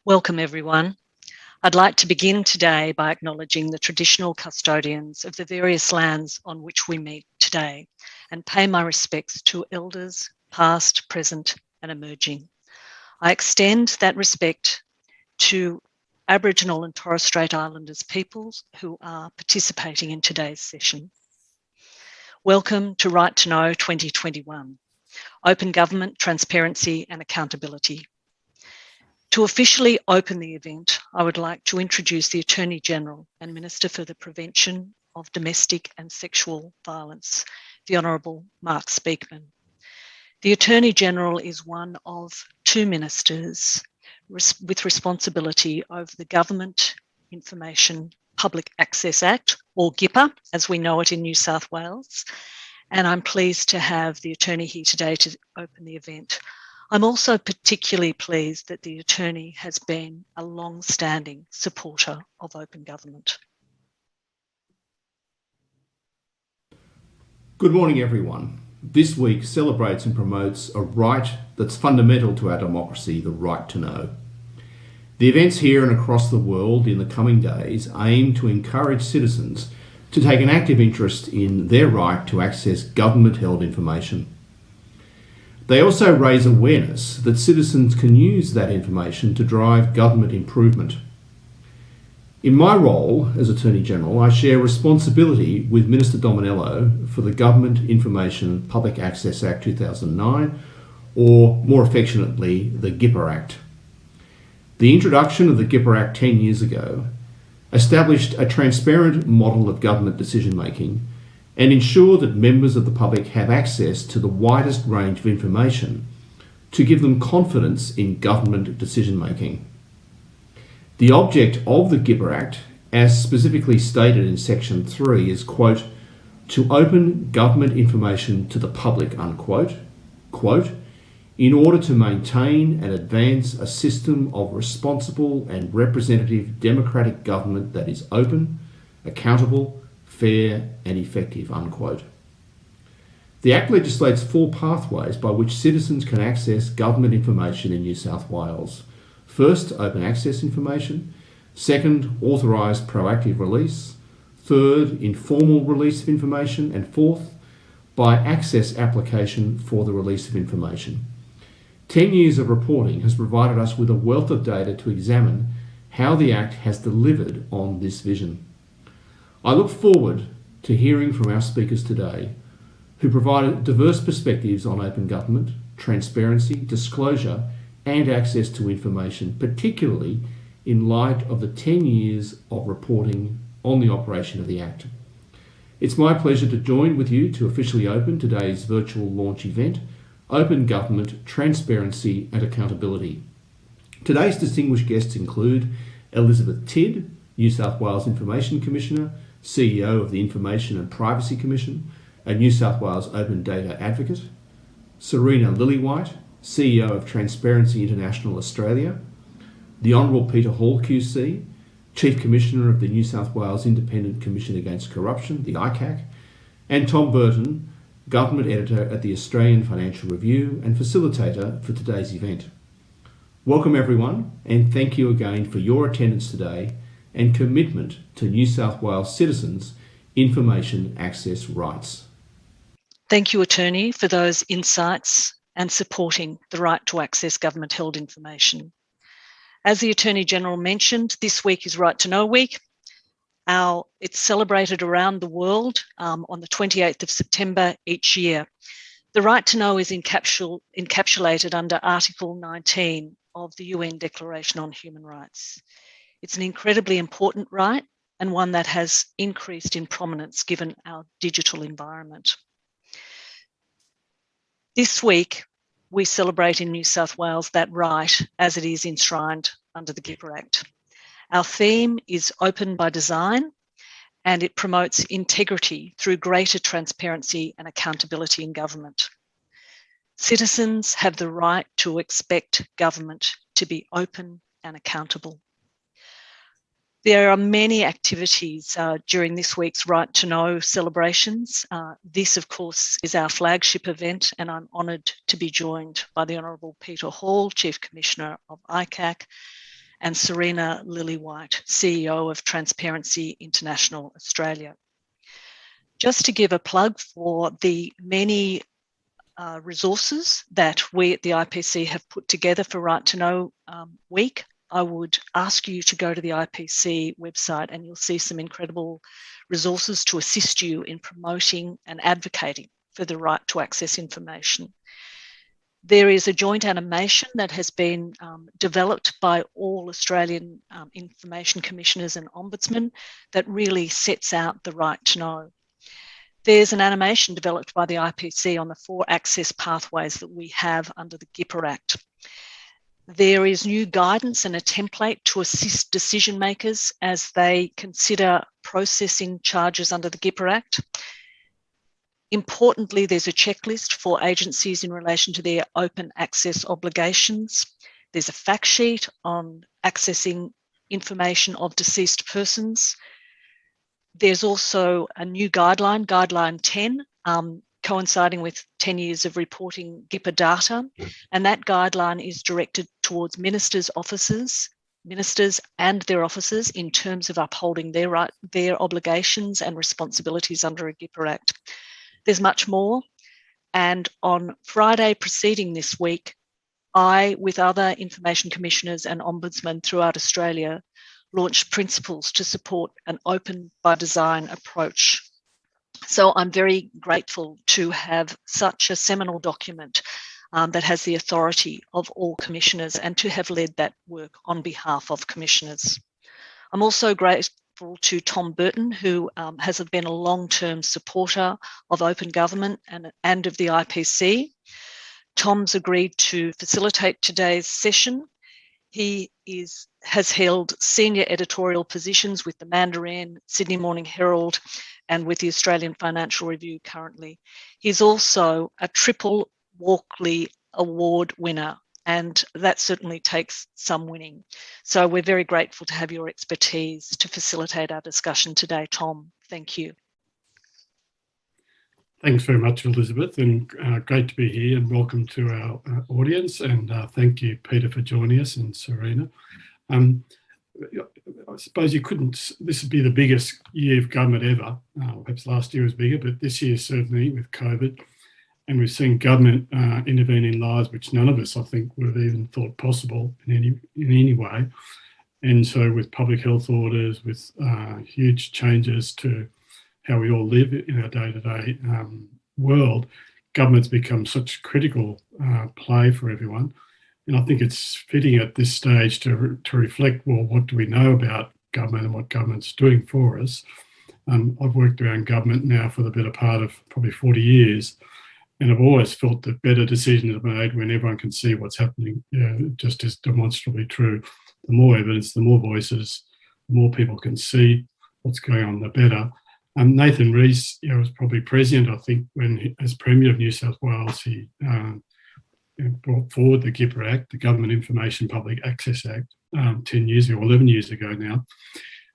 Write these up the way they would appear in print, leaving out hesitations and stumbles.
Welcome everyone. I'd like to begin today by acknowledging the traditional custodians of the various lands on which we meet today and pay my respects to elders past, present and emerging. I extend that respect to Aboriginal and Torres Strait Islanders peoples who are participating in today's session. Welcome to Right to Know 2021, Open Government, Transparency and Accountability. To officially open the event, I would like to introduce the Attorney General and Minister for the Prevention of Domestic and Sexual Violence, the Honourable Mark Speakman. The Attorney General is one of two ministers with responsibility over the Government Information Public Access Act, or GIPA, as we know it in New South Wales, and I'm pleased to have the Attorney here today to open the event. I'm also particularly pleased that the Attorney has been a long-standing supporter of open government. Good morning, everyone. This week celebrates and promotes a right that's fundamental to our democracy, the right to know. The events here and across the world in the coming days aim to encourage citizens to take an active interest in their right to access government-held information. They also raise awareness that citizens can use that information to drive government improvement. In my role as Attorney General, I share responsibility with Minister Dominello for the Government Information Public Access Act 2009, or more affectionately, the GIPA Act. The introduction of the GIPA Act 10 years ago established a transparent model of government decision-making and ensure that members of the public have access to the widest range of information to give them confidence in government decision-making. The object of the GIPA Act, as specifically stated in Section 3, is, quote, to open government information to the public, unquote, quote, in order to maintain and advance a system of responsible and representative democratic government that is open, accountable, fair and effective, unquote. The Act legislates four pathways by which citizens can access government information in New South Wales. First, open access information. Second, authorised proactive release. Third, informal release of information. And fourth, by access application for the release of information. 10 years of reporting has provided us with a wealth of data to examine how the Act has delivered on this vision. I look forward to hearing from our speakers today, who provide diverse perspectives on open government, transparency, disclosure, and access to information, particularly in light of the 10 years of reporting on the operation of the Act. It's my pleasure to join with you to officially open today's virtual launch event, Open Government, Transparency and Accountability. Today's distinguished guests include Elizabeth Tydd, New South Wales Information Commissioner, CEO of the Information and Privacy Commission, a New South Wales Open Data Advocate; Serena Lillywhite, CEO of Transparency International Australia; the Honourable Peter Hall QC, Chief Commissioner of the New South Wales Independent Commission Against Corruption, the ICAC; and Tom Burton, Government Editor at the Australian Financial Review and facilitator for today's event. Welcome everyone, and thank you again for your attendance today and commitment to New South Wales citizens' information access rights. Thank you, Attorney, for those insights and supporting the right to access government-held information. As the Attorney General mentioned, this week is Right to Know Week. It's celebrated around the world on the 28th of September each year. The right to know is encapsulated under Article 19 of the UN Declaration on Human Rights. It's an incredibly important right and one that has increased in prominence given our digital environment. This week, we celebrate in New South Wales that right as it is enshrined under the GIPA Act. Our theme is Open by Design, and it promotes integrity through greater transparency and accountability in government. Citizens have the right to expect government to be open and accountable. There are many activities during this week's Right to Know celebrations. This, of course, is our flagship event, and I'm honoured to be joined by the Honourable Peter Hall, Chief Commissioner of ICAC, and Serena Lillywhite, CEO of Transparency International Australia. Just to give a plug for the many resources that we at the IPC have put together for Right to Know Week, I would ask you to go to the IPC website and you'll see some incredible resources to assist you in promoting and advocating for the right to access information. There is a joint animation that has been developed by all Australian Information Commissioners and Ombudsmen that really sets out the right to know. There's an animation developed by the IPC on the 4 access pathways that we have under the GIPA Act. There is new guidance and a template to assist decision makers as they consider processing charges under the GIPA Act. Importantly, there's a checklist for agencies in relation to their open access obligations. There's a fact sheet on accessing information of deceased persons. There's also a new guideline, Guideline 10, coinciding with 10 years of reporting GIPA data. And that guideline is directed towards ministers' offices, ministers and their officers in terms of upholding their obligations and responsibilities under a GIPA Act. There's much more. And on Friday preceding this week, I, with other information commissioners and ombudsmen throughout Australia, launched principles to support an open by design approach. So I'm very grateful to have such a seminal document that has the authority of all commissioners and to have led that work on behalf of commissioners. I'm also grateful to Tom Burton, who has been a long-term supporter of open government and of the IPC. Tom's agreed to facilitate today's session. He has held senior editorial positions with the Mandarin, Sydney Morning Herald, and with the Australian Financial Review currently. He's also a triple Walkley Award winner, and that certainly takes some winning. So we're very grateful to have your expertise to facilitate our discussion today, Tom. Thank you. Thanks very much, Elizabeth, and great to be here, and welcome to our audience, and thank you, Peter, for joining us, and Serena. I suppose this would be the biggest year of government ever. Perhaps last year was bigger, but this year certainly with COVID. And we've seen government intervene in lives which none of us, I think, would have even thought possible in any way. And so with public health orders, with huge changes to how we all live in our day-to-day world, government's become such critical play for everyone. And I think it's fitting at this stage to reflect, well, what do we know about government and what government's doing for us? I've worked around government now for the better part of probably 40 years. And I've always felt that better decisions are made when everyone can see what's happening, just as demonstrably true. The more evidence, the more voices, the more people can see what's going on, the better. Nathan Rees was probably prescient, I think, when as Premier of New South Wales, he brought forward the GIPA Act, the Government Information Public Access Act, 10 years ago, 11 years ago now.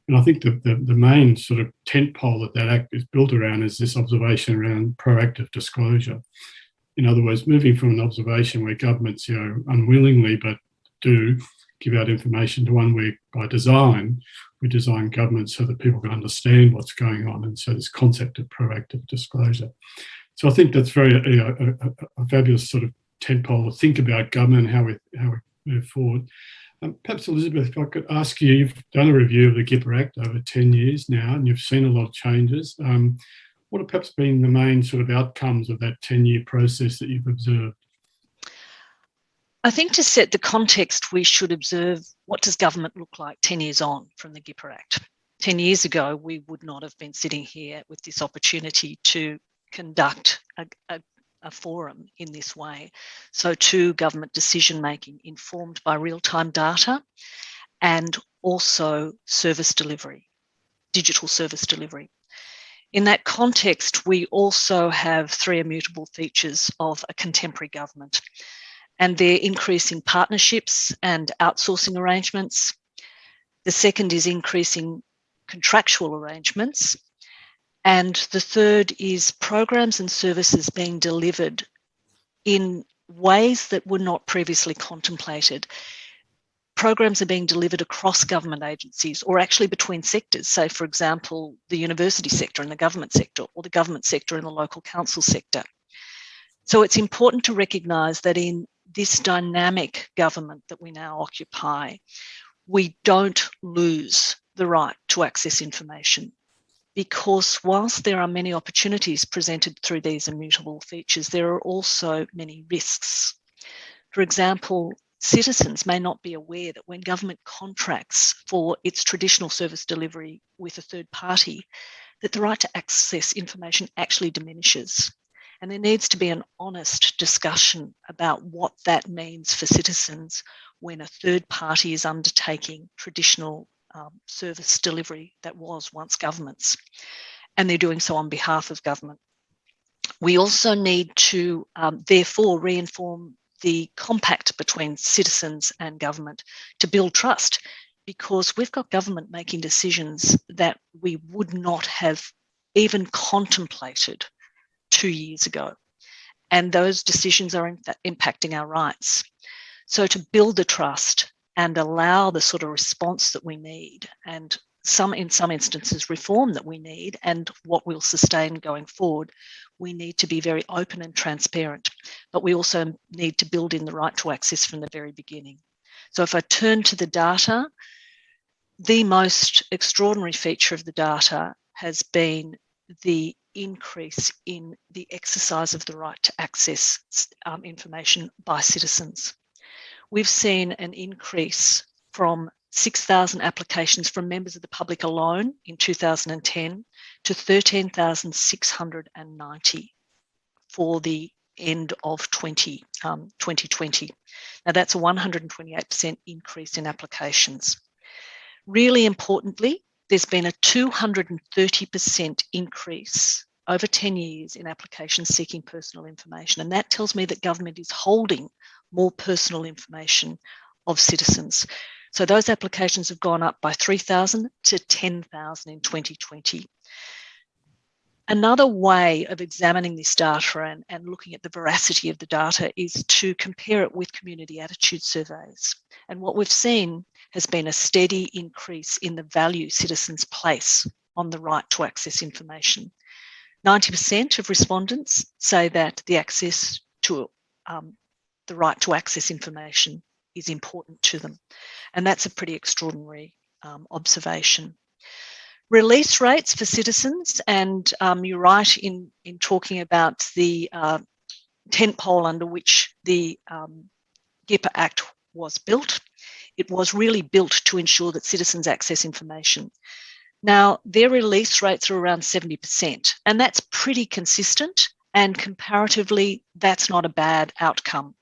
And I think the main sort of tentpole that act is built around is this observation around proactive disclosure. In other words, moving from an observation where governments, unwillingly but do give out information to one where by design, we design government so that people can understand what's going on. And so this concept of proactive disclosure. So I think that's very a fabulous sort of tentpole to think about government and how we move forward. Perhaps, Elizabeth, if I could ask you, you've done a review of the GIPA Act over 10 years now, and you've seen a lot of changes. What have perhaps been the main sort of outcomes of that 10-year process that you've observed? I think to set the context, we should observe what does government look like 10 years on from the GIPA Act. 10 years ago, we would not have been sitting here with this opportunity to conduct a forum in this way. So to government decision-making informed by real-time data and also service delivery, digital service delivery. In that context, we also have 3 immutable features of a contemporary government, and they're increasing partnerships and outsourcing arrangements. The second is increasing contractual arrangements. And the third is programs and services being delivered in ways that were not previously contemplated. programs are being delivered across government agencies or actually between sectors, say, for example, the university sector and the government sector, or the government sector and the local council sector. So it's important to recognise that in this dynamic government that we now occupy, we don't lose the right to access information, because whilst there are many opportunities presented through these immutable features, there are also many risks. For example, citizens may not be aware that when government contracts for its traditional service delivery with a third party, that the right to access information actually diminishes. And there needs to be an honest discussion about what that means for citizens when a third party is undertaking traditional service delivery that was once government's, and they're doing so on behalf of government. We also need to therefore reinform the compact between citizens and government to build trust, because we've got government making decisions that we would not have even contemplated 2 years ago. And those decisions are impacting our rights. So to build the trust and allow the sort of response that we need, and in some instances reform that we need and what we'll sustain going forward, we need to be very open and transparent, but we also need to build in the right to access from the very beginning. So if I turn to the data, the most extraordinary feature of the data has been the increase in the exercise of the right to access information by citizens. We've seen an increase from 6,000 applications from members of the public alone in 2010 to 13,690 for the end of 2020. Now that's a 128% increase in applications. Really importantly, there's been a 230% increase over 10 years in applications seeking personal information. And that tells me that government is holding more personal information of citizens. So those applications have gone up by 3,000 to 10,000 in 2020. Another way of examining this data and looking at the veracity of the data is to compare it with community attitude surveys. And what we've seen has been a steady increase in the value citizens place on the right to access information. 90% of respondents say that the access to the right to access information is important to them. And that's a pretty extraordinary observation. Release rates for citizens, and you're right in talking about the tentpole under which the GIPA Act was built. It was really built to ensure that citizens access information. Now, their release rates are around 70%, and that's pretty consistent, and comparatively, that's not a bad outcome.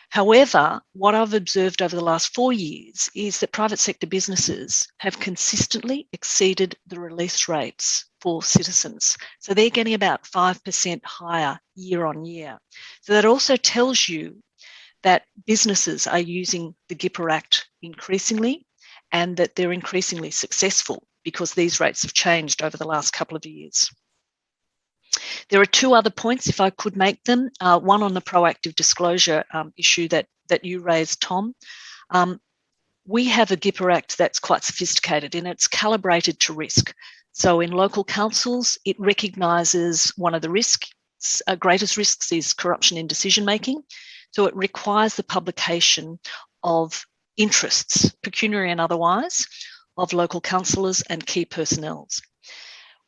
However, what I've observed over the last 4 years is that private sector businesses have consistently exceeded the release rates for citizens. So they're getting about 5% higher year on year. So that also tells you that businesses are using the GIPA Act increasingly, and that they're increasingly successful because these rates have changed over the last couple of years. There are two other points, if I could make them. One on the proactive disclosure issue that you raised, Tom. We have a GIPA Act that's quite sophisticated and it's calibrated to risk. So in local councils, it recognises one of the greatest risks is corruption in decision making. So it requires the publication of interests, pecuniary and otherwise, of local councillors and key personnel.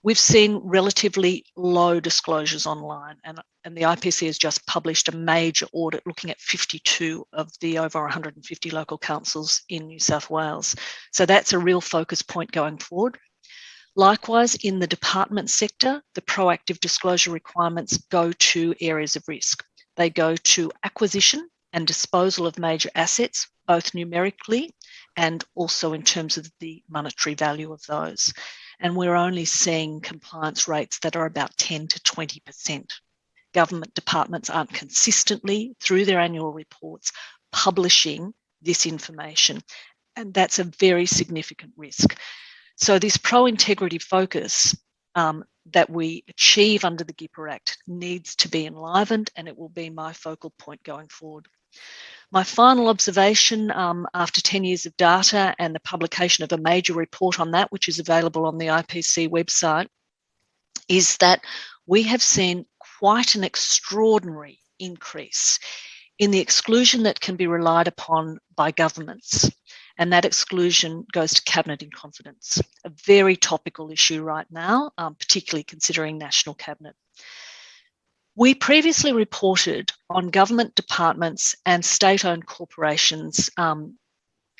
We've seen relatively low disclosures online, and the IPC has just published a major audit looking at 52 of the over 150 local councils in New South Wales. So that's a real focus point going forward. Likewise, in the department sector, the proactive disclosure requirements go to areas of risk. They go to acquisition and disposal of major assets, both numerically and also in terms of the monetary value of those. And we're only seeing compliance rates that are about 10 to 20%. Government departments aren't consistently, through their annual reports, publishing this information. And that's a very significant risk. So this pro-integrity focus that we achieve under the GIPA Act needs to be enlivened, and it will be my focal point going forward. My final observation after 10 years of data and the publication of a major report on that, which is available on the IPC website, is that we have seen quite an extraordinary increase in the exclusion that can be relied upon by governments. And that exclusion goes to Cabinet in confidence, a very topical issue right now, particularly considering National Cabinet. We previously reported on government departments and state-owned corporations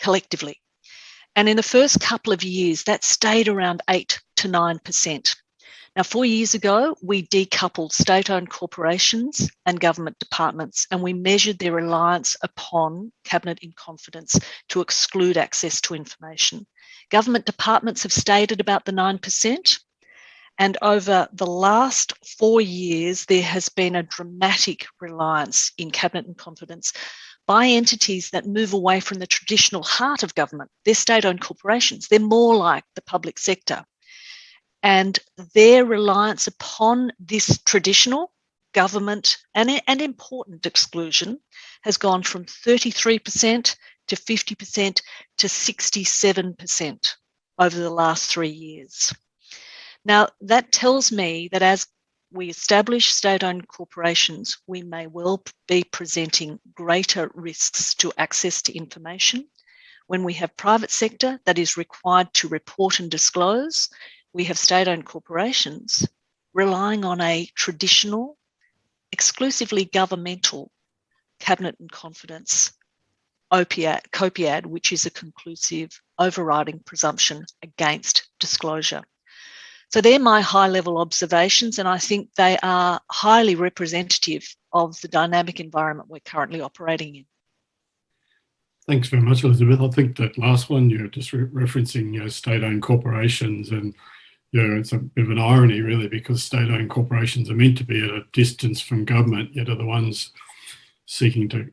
collectively. And in the first couple of years, that stayed around 8 to 9%. Now, 4 years ago, we decoupled state-owned corporations and government departments, and we measured their reliance upon Cabinet in confidence to exclude access to information. Government departments have stayed at about the 9%. And over the last 4 years, there has been a dramatic reliance in Cabinet in confidence by entities that move away from the traditional heart of government. They're state-owned corporations. They're more like the public sector. And their reliance upon this traditional government and important exclusion has gone from 33% to 50% to 67% over the last 3 years. Now, that tells me that as we establish state-owned corporations, we may well be presenting greater risks to access to information. When we have private sector that is required to report and disclose, we have state-owned corporations relying on a traditional, exclusively governmental Cabinet in confidence COPIAD, which is a conclusive overriding presumption against disclosure. So they're my high-level observations, and I think they are highly representative of the dynamic environment we're currently operating in. Thanks very much, Elizabeth. I think that last one, you're just referencing state-owned corporations, and it's a bit of an irony, really, because state-owned corporations are meant to be at a distance from government, yet are the ones seeking to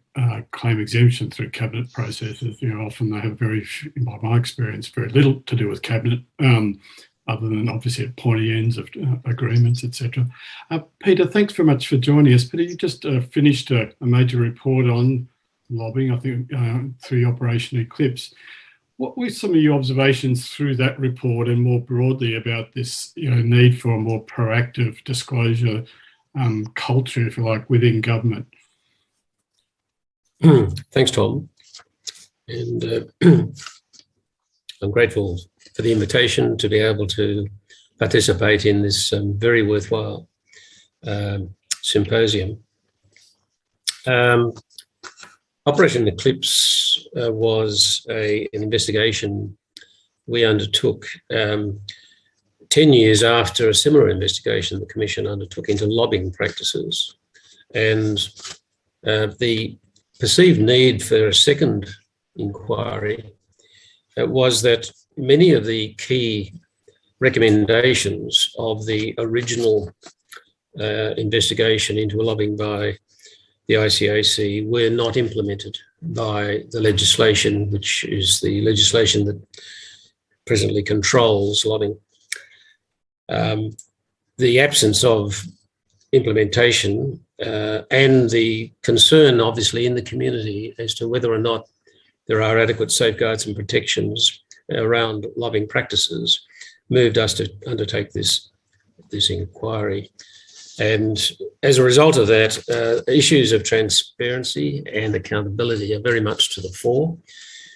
claim exemption through cabinet processes. Often they have by my experience, very little to do with cabinet. Other than obviously at pointy ends of agreements, etc. Peter, thanks very much for joining us. Peter, you just finished a major report on lobbying, I think, through Operation Eclipse. What were some of your observations through that report and more broadly about this need for a more proactive disclosure culture, if you like, within government? Thanks, Tom. And I'm grateful for the invitation to be able to participate in this very worthwhile symposium. Operation Eclipse was an investigation we undertook 10 years after a similar investigation the Commission undertook into lobbying practices. And the perceived need for a second inquiry was that many of the key recommendations of the original investigation into lobbying by the ICAC were not implemented by the legislation, which is the legislation that presently controls lobbying. The absence of implementation and the concern, obviously, in the community as to whether or not there are adequate safeguards and protections around lobbying practices moved us to undertake this inquiry. And as a result of that, issues of transparency and accountability are very much to the fore,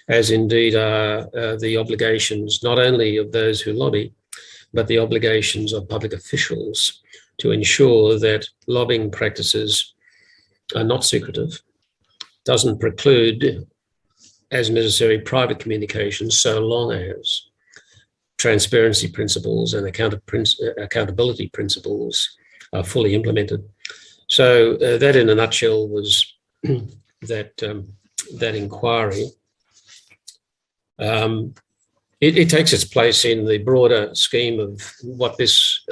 as indeed are the obligations not only of those who lobby, but the obligations of public officials to ensure that lobbying practices are not secretive, doesn't preclude, as necessary, private communications, so long as transparency principles and accountability principles are fully implemented. So that, in a nutshell, was that inquiry. It takes its place in the broader scheme of what this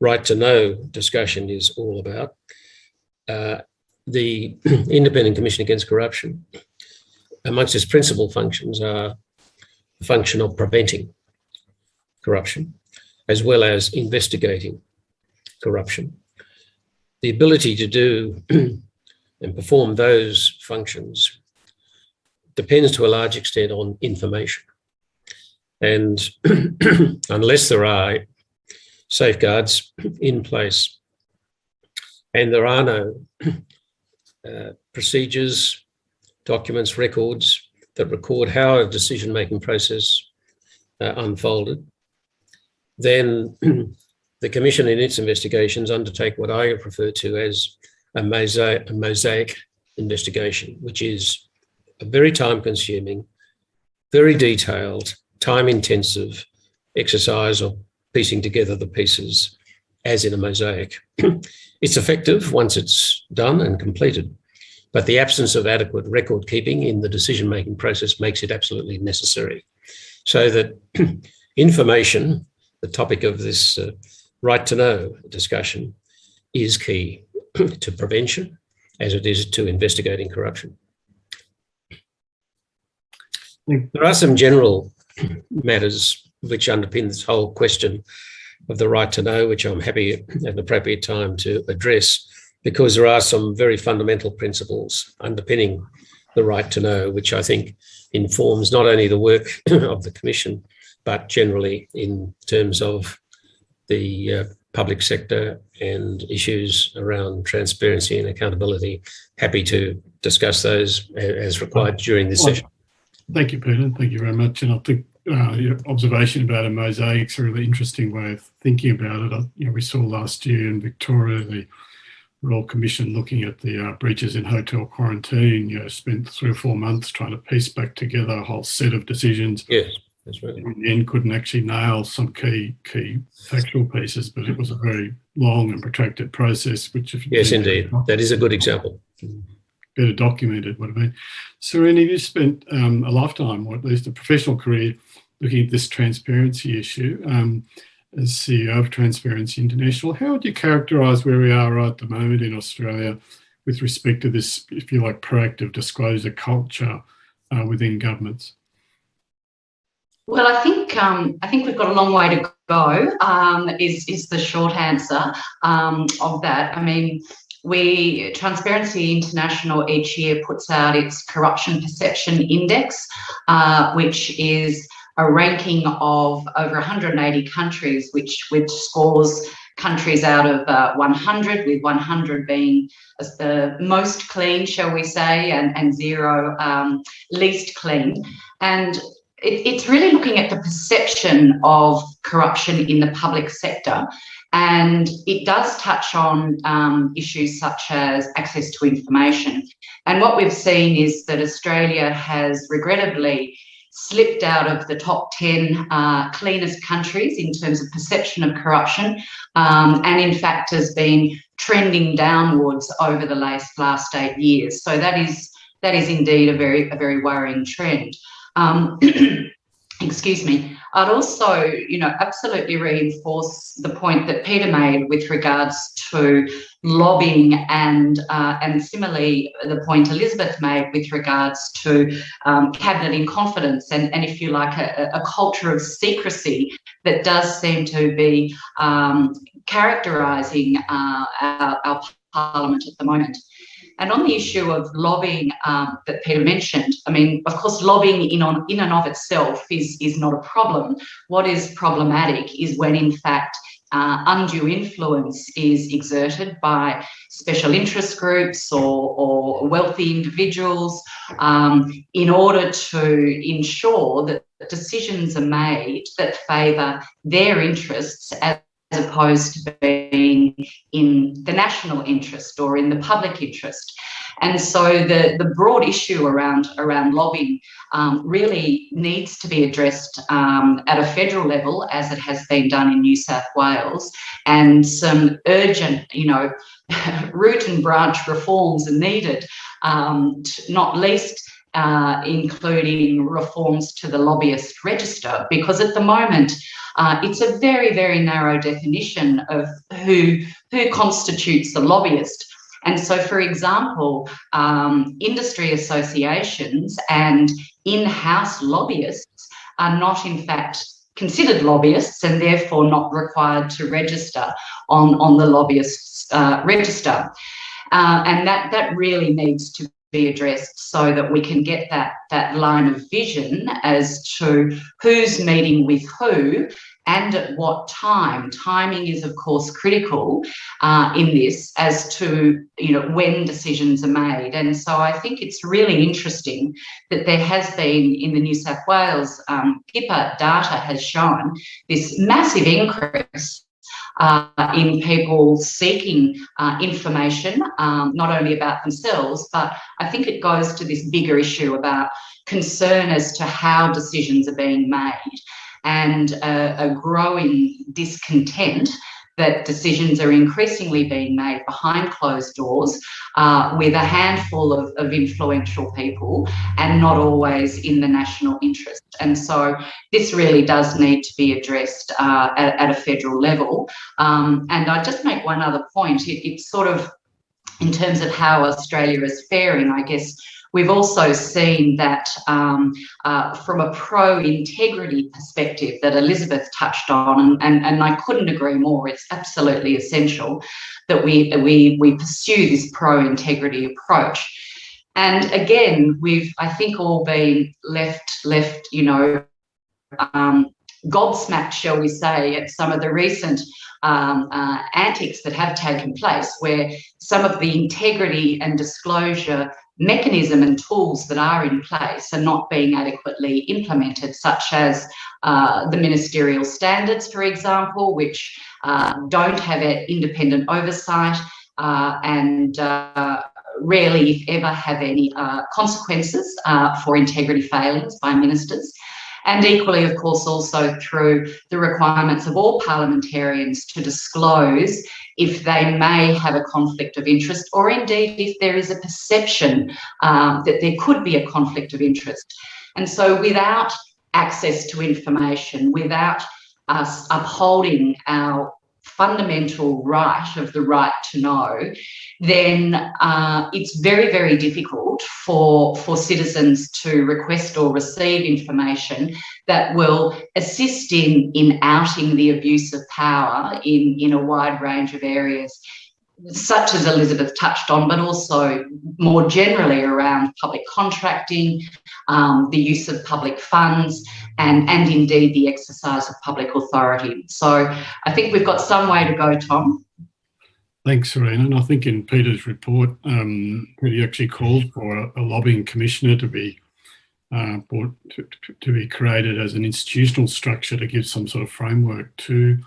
right to know discussion is all about. The Independent Commission Against Corruption, amongst its principal functions, are the function of preventing corruption, as well as investigating corruption. The ability to do and perform those functions depends to a large extent on information. And unless there are safeguards in place and there are no procedures, documents, records that record how a decision-making process unfolded, then the Commission in its investigations undertake what I refer to as a mosaic investigation, which is a very time-consuming, very detailed, time-intensive exercise of piecing together the pieces as in a mosaic. It's effective once it's done and completed, but the absence of adequate record keeping in the decision-making process makes it absolutely necessary. So that information, the topic of this right to know discussion, is key to prevention as it is to investigating corruption. There are some general matters which underpin this whole question of the right to know, which I'm happy at an appropriate time to address, because there are some very fundamental principles underpinning the right to know, which I think informs not only the work of the Commission, but generally in terms of the public sector and issues around transparency and accountability. Happy to discuss those as required during this session. Thank you, Peter. Thank you very much. And I think your observation about a mosaic is a really interesting way of thinking about it. We saw last year in Victoria, the Royal Commission looking at the breaches in hotel quarantine, spent 3 or 4 months trying to piece back together a whole set of decisions. Yes, that's right. In the end, couldn't actually nail some key factual pieces, but it was a very long and protracted process. Which, yes, indeed, that is a good example. Better documented would have been. Serena, you spent a lifetime, or at least a professional career, looking at this transparency issue. As CEO of Transparency International, how would you characterise where we are right at the moment in Australia with respect to this, if you like, proactive disclosure culture within governments? Well, I think we've got a long way to go. Is the short answer of that. I mean, Transparency International each year puts out its Corruption Perception Index, which is a ranking of over 180 countries, which scores countries out of 100, with 100 being the most clean, shall we say, and 0 least clean. And it's really looking at the perception of corruption in the public sector. And it does touch on issues such as access to information. And what we've seen is that Australia has regrettably slipped out of the top 10 cleanest countries in terms of perception of corruption, and in fact has been trending downwards over the last 8 years. So that is indeed a very worrying trend. Excuse me. I'd also, absolutely reinforce the point that Peter made with regards to lobbying, and similarly the point Elizabeth made with regards to cabinet in confidence, and if you like, a culture of secrecy that does seem to be characterising our parliament at the moment. And on the issue of lobbying that Peter mentioned, I mean, of course, lobbying in and of itself is not a problem. What is problematic is when, in fact, undue influence is exerted by special interest groups or wealthy individuals in order to ensure that decisions are made that favour their interests as opposed to being in the national interest or in the public interest. And so the broad issue around lobbying really needs to be addressed at a federal level, as it has been done in New South Wales, and some urgent, root and branch reforms are needed, not least including reforms to the lobbyist register, because at the moment it's a very, very narrow definition of who constitutes a lobbyist. And so, for example, industry associations and in-house lobbyists are not, in fact, considered lobbyists and therefore not required to register on the lobbyists' register. And that really needs to be addressed so that we can get that line of vision as to who's meeting with who and at what time. Timing is, of course, critical in this as to, when decisions are made. And so I think it's really interesting that there has been, in the New South Wales GIPA data has shown this massive increase in people seeking information, not only about themselves, but I think it goes to this bigger issue about concern as to how decisions are being made and a growing discontent that decisions are increasingly being made behind closed doors with a handful of influential people and not always in the national interest. And so this really does need to be addressed at a federal level. And I just make one other point. It's sort of, in terms of how Australia is faring, I guess, we've also seen that from a pro-integrity perspective that Elizabeth touched on, and I couldn't agree more, it's absolutely essential that we pursue this pro-integrity approach. And again, we've, I think, all been left gobsmacked, shall we say, at some of the recent antics that have taken place, where some of the integrity and disclosure mechanism and tools that are in place are not being adequately implemented, such as the ministerial standards, for example, which don't have independent oversight and rarely, if ever, have any consequences for integrity failings by ministers. And equally, of course, also through the requirements of all parliamentarians to disclose if they may have a conflict of interest, or indeed if there is a perception that there could be a conflict of interest. And so without access to information, without us upholding our fundamental right of the right to know, then it's very, very difficult for citizens to request or receive information that will assist in outing the abuse of power in a wide range of areas, such as Elizabeth touched on, but also more generally around public contracting, the use of public funds, and indeed the exercise of public authority. So I think we've got some way to go, Tom. Thanks, Serena. And I think in Peter's report, he actually called for a lobbying commissioner to be to be created as an institutional structure to give some sort of framework to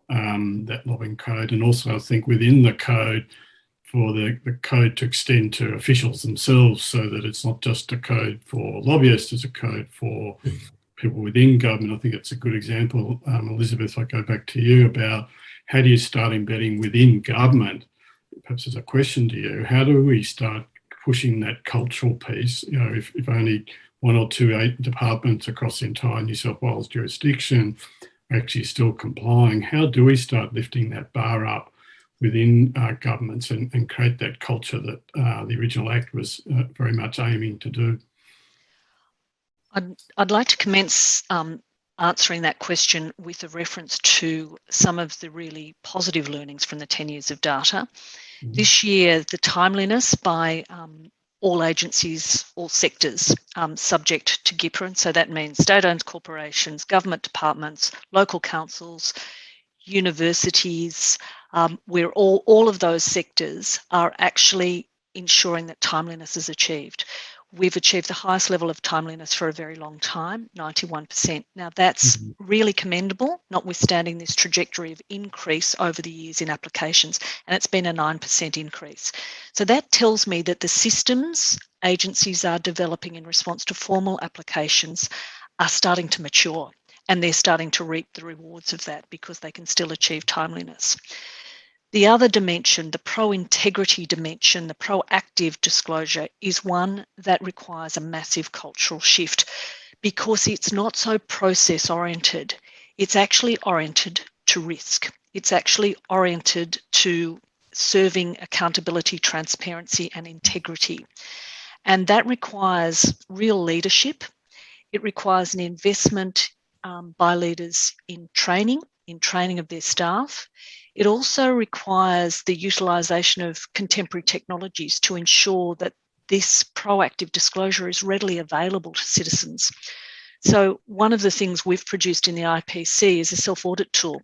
that lobbying code. And also, I think within the code, for the code to extend to officials themselves, so that it's not just a code for lobbyists, it's a code for people within government. I think it's a good example. Elizabeth, if I go back to you about how do you start embedding within government, perhaps as a question to you, how do we start pushing that cultural piece? If only one or two departments across the entire New South Wales jurisdiction are actually still complying, how do we start lifting that bar up within governments and create that culture that the original Act was very much aiming to do? I'd like to commence answering that question with a reference to some of the really positive learnings from the 10 years of data. Mm-hmm. This year, the timeliness by all agencies, all sectors subject to GIPA, and so that means state-owned corporations, government departments, local councils, universities, where all of those sectors are actually ensuring that timeliness is achieved. We've achieved the highest level of timeliness for a very long time, 91%. Now, that's really commendable, notwithstanding this trajectory of increase over the years in applications, and it's been a 9% increase. So that tells me that the systems agencies are developing in response to formal applications are starting to mature, and they're starting to reap the rewards of that because they can still achieve timeliness. The other dimension, the pro-integrity dimension, the proactive disclosure, is one that requires a massive cultural shift because it's not so process-oriented. It's actually oriented to risk. It's actually oriented to serving accountability, transparency, and integrity. And that requires real leadership. It requires an investment by leaders in training, in training of their staff. It also requires the utilisation of contemporary technologies to ensure that this proactive disclosure is readily available to citizens. So one of the things we've produced in the IPC is a self-audit tool.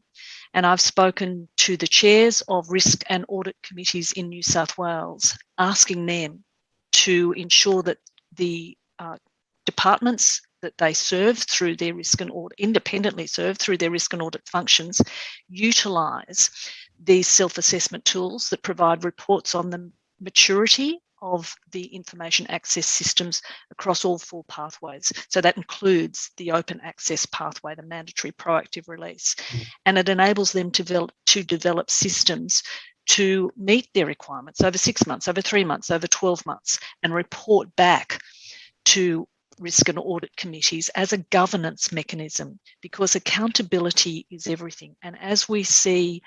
And I've spoken to the chairs of risk and audit committees in New South Wales, asking them to ensure that the departments that they serve through their risk and audit, independently serve through their risk and audit functions, utilise these self-assessment tools that provide reports on the maturity of the information access systems across all 4 pathways. So that includes the open access pathway, the mandatory proactive release. And it enables them to develop systems to meet their requirements over 6 months, over 3 months, over 12 months, and report back to risk and audit committees as a governance mechanism, because accountability is everything. And as we see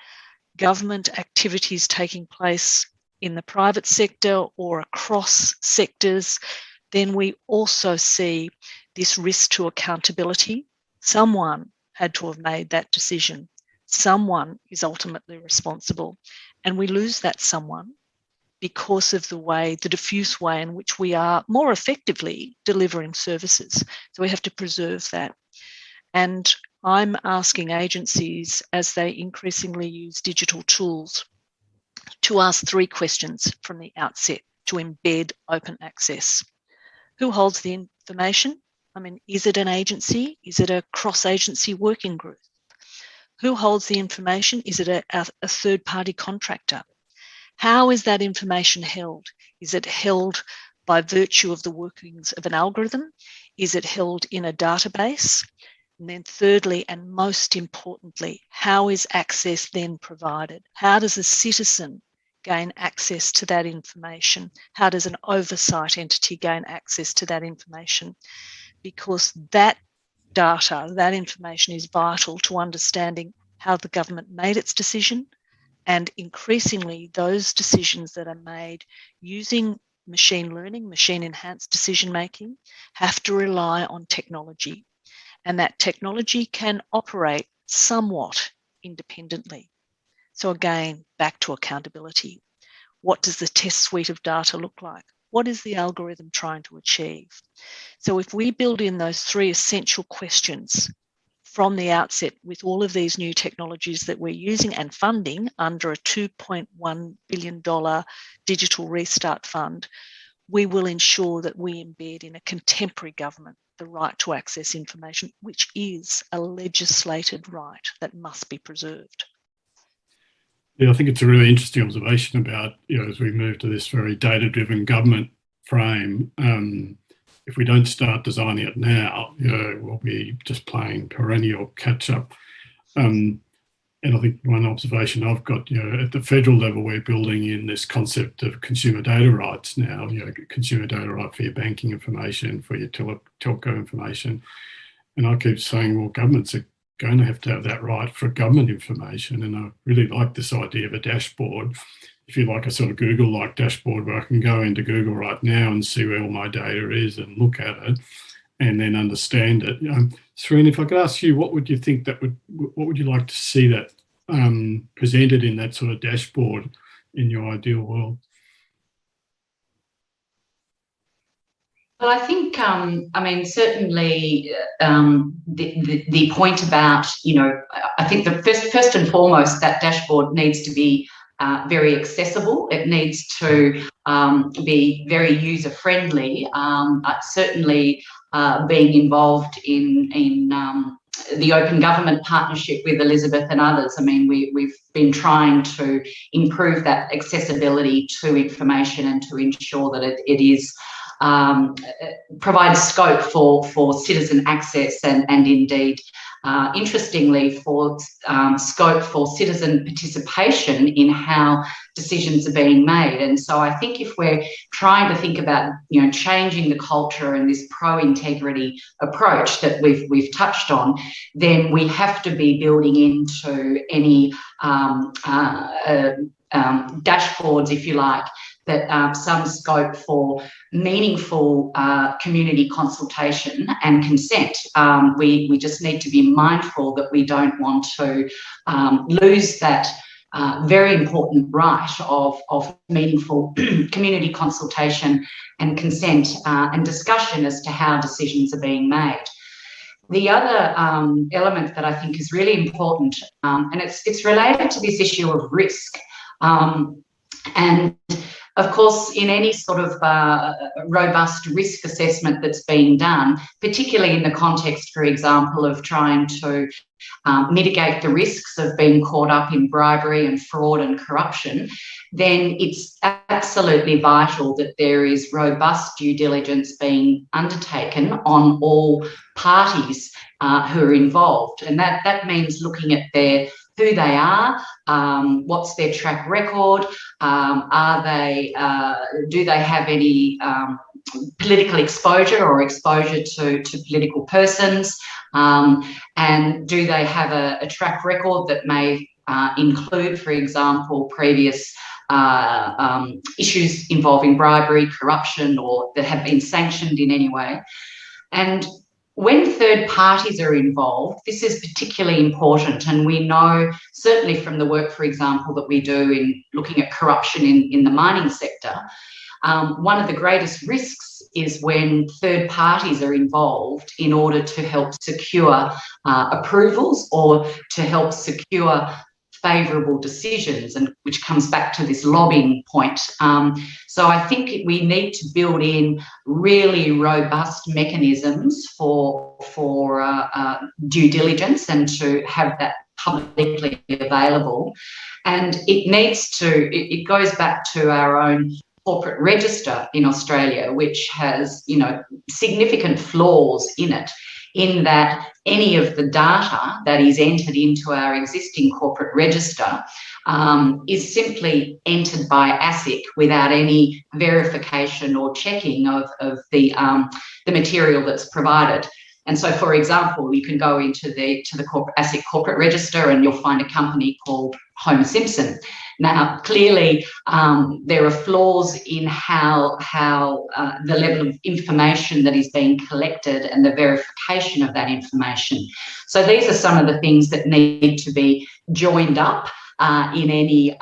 government activities taking place in the private sector or across sectors, then we also see this risk to accountability. Someone had to have made that decision. Someone is ultimately responsible. And we lose that someone because of the diffuse way in which we are more effectively delivering services. So we have to preserve that. And I'm asking agencies, as they increasingly use digital tools, to ask 3 questions from the outset to embed open access. Who holds the information? I mean, is it an agency? Is it a cross-agency working group? Who holds the information? Is it a third-party contractor? How is that information held? Is it held by virtue of the workings of an algorithm? Is it held in a database? And then thirdly, and most importantly, how is access then provided? How does a citizen gain access to that information? How does an oversight entity gain access to that information? Because that data, that information is vital to understanding how the government made its decision, and increasingly those decisions that are made using machine learning, machine-enhanced decision-making, have to rely on technology. And that technology can operate somewhat independently. So again, back to accountability. What does the test suite of data look like? What is the algorithm trying to achieve? So if we build in those 3 essential questions from the outset with all of these new technologies that we're using and funding under a $2.1 billion digital restart fund, we will ensure that we embed in a contemporary government the right to access information, which is a legislated right that must be preserved. Yeah, I think it's a really interesting observation about, as we move to this very data-driven government frame, if we don't start designing it now, we'll be just playing perennial catch-up. And I think one observation I've got, at the federal level, we're building in this concept of consumer data rights now, consumer data right for your banking information, for your telco information. And I keep saying, well, governments are going to have that right for government information. And I really like this idea of a dashboard, if you like a sort of Google-like dashboard where I can go into Google right now and see where all my data is and look at it and then understand it. Serena, if I could ask you, what would you think what would you like to see that presented in that sort of dashboard in your ideal world? Well, I think, certainly the point about, I think the first and foremost, that dashboard needs to be very accessible. It needs to be very user-friendly. Certainly being involved in the Open Government Partnership with Elizabeth and others, we've been trying to improve that accessibility to information and to ensure that it is provides scope for citizen access and indeed, interestingly, for scope for citizen participation in how decisions are being made. And so I think if we're trying to think about, changing the culture and this pro-integrity approach that we've touched on, then we have to be building into any dashboards, if you like, that some scope for meaningful community consultation and consent. We just need to be mindful that we don't want to lose that very important right of meaningful community consultation and consent and discussion as to how decisions are being made. The other element that I think is really important, and it's related to this issue of risk. And of course, in any sort of robust risk assessment that's being done, particularly in the context, for example, of trying to mitigate the risks of being caught up in bribery and fraud and corruption, then it's absolutely vital that there is robust due diligence being undertaken on all parties who are involved. And that means looking at who they are, what's their track record, do they have any political exposure or exposure to political persons, and do they have a track record that may include, for example, previous issues involving bribery, corruption, or that have been sanctioned in any way. And when third parties are involved, this is particularly important, and we know certainly from the work, for example, that we do in looking at corruption in the mining sector, one of the greatest risks is when third parties are involved in order to help secure approvals or to help secure favourable decisions, and which comes back to this lobbying point. So I think we need to build in really robust mechanisms for due diligence and to have that publicly available. And it goes back to our own corporate register in Australia, which has, significant flaws in it, in that any of the data that is entered into our existing corporate register is simply entered by ASIC without any verification or checking of the material that's provided. And so, for example, you can go into the ASIC corporate register and you'll find a company called Homer Simpson. Now, clearly, there are flaws in how the level of information that is being collected and the verification of that information. So these are some of the things that need to be joined up in any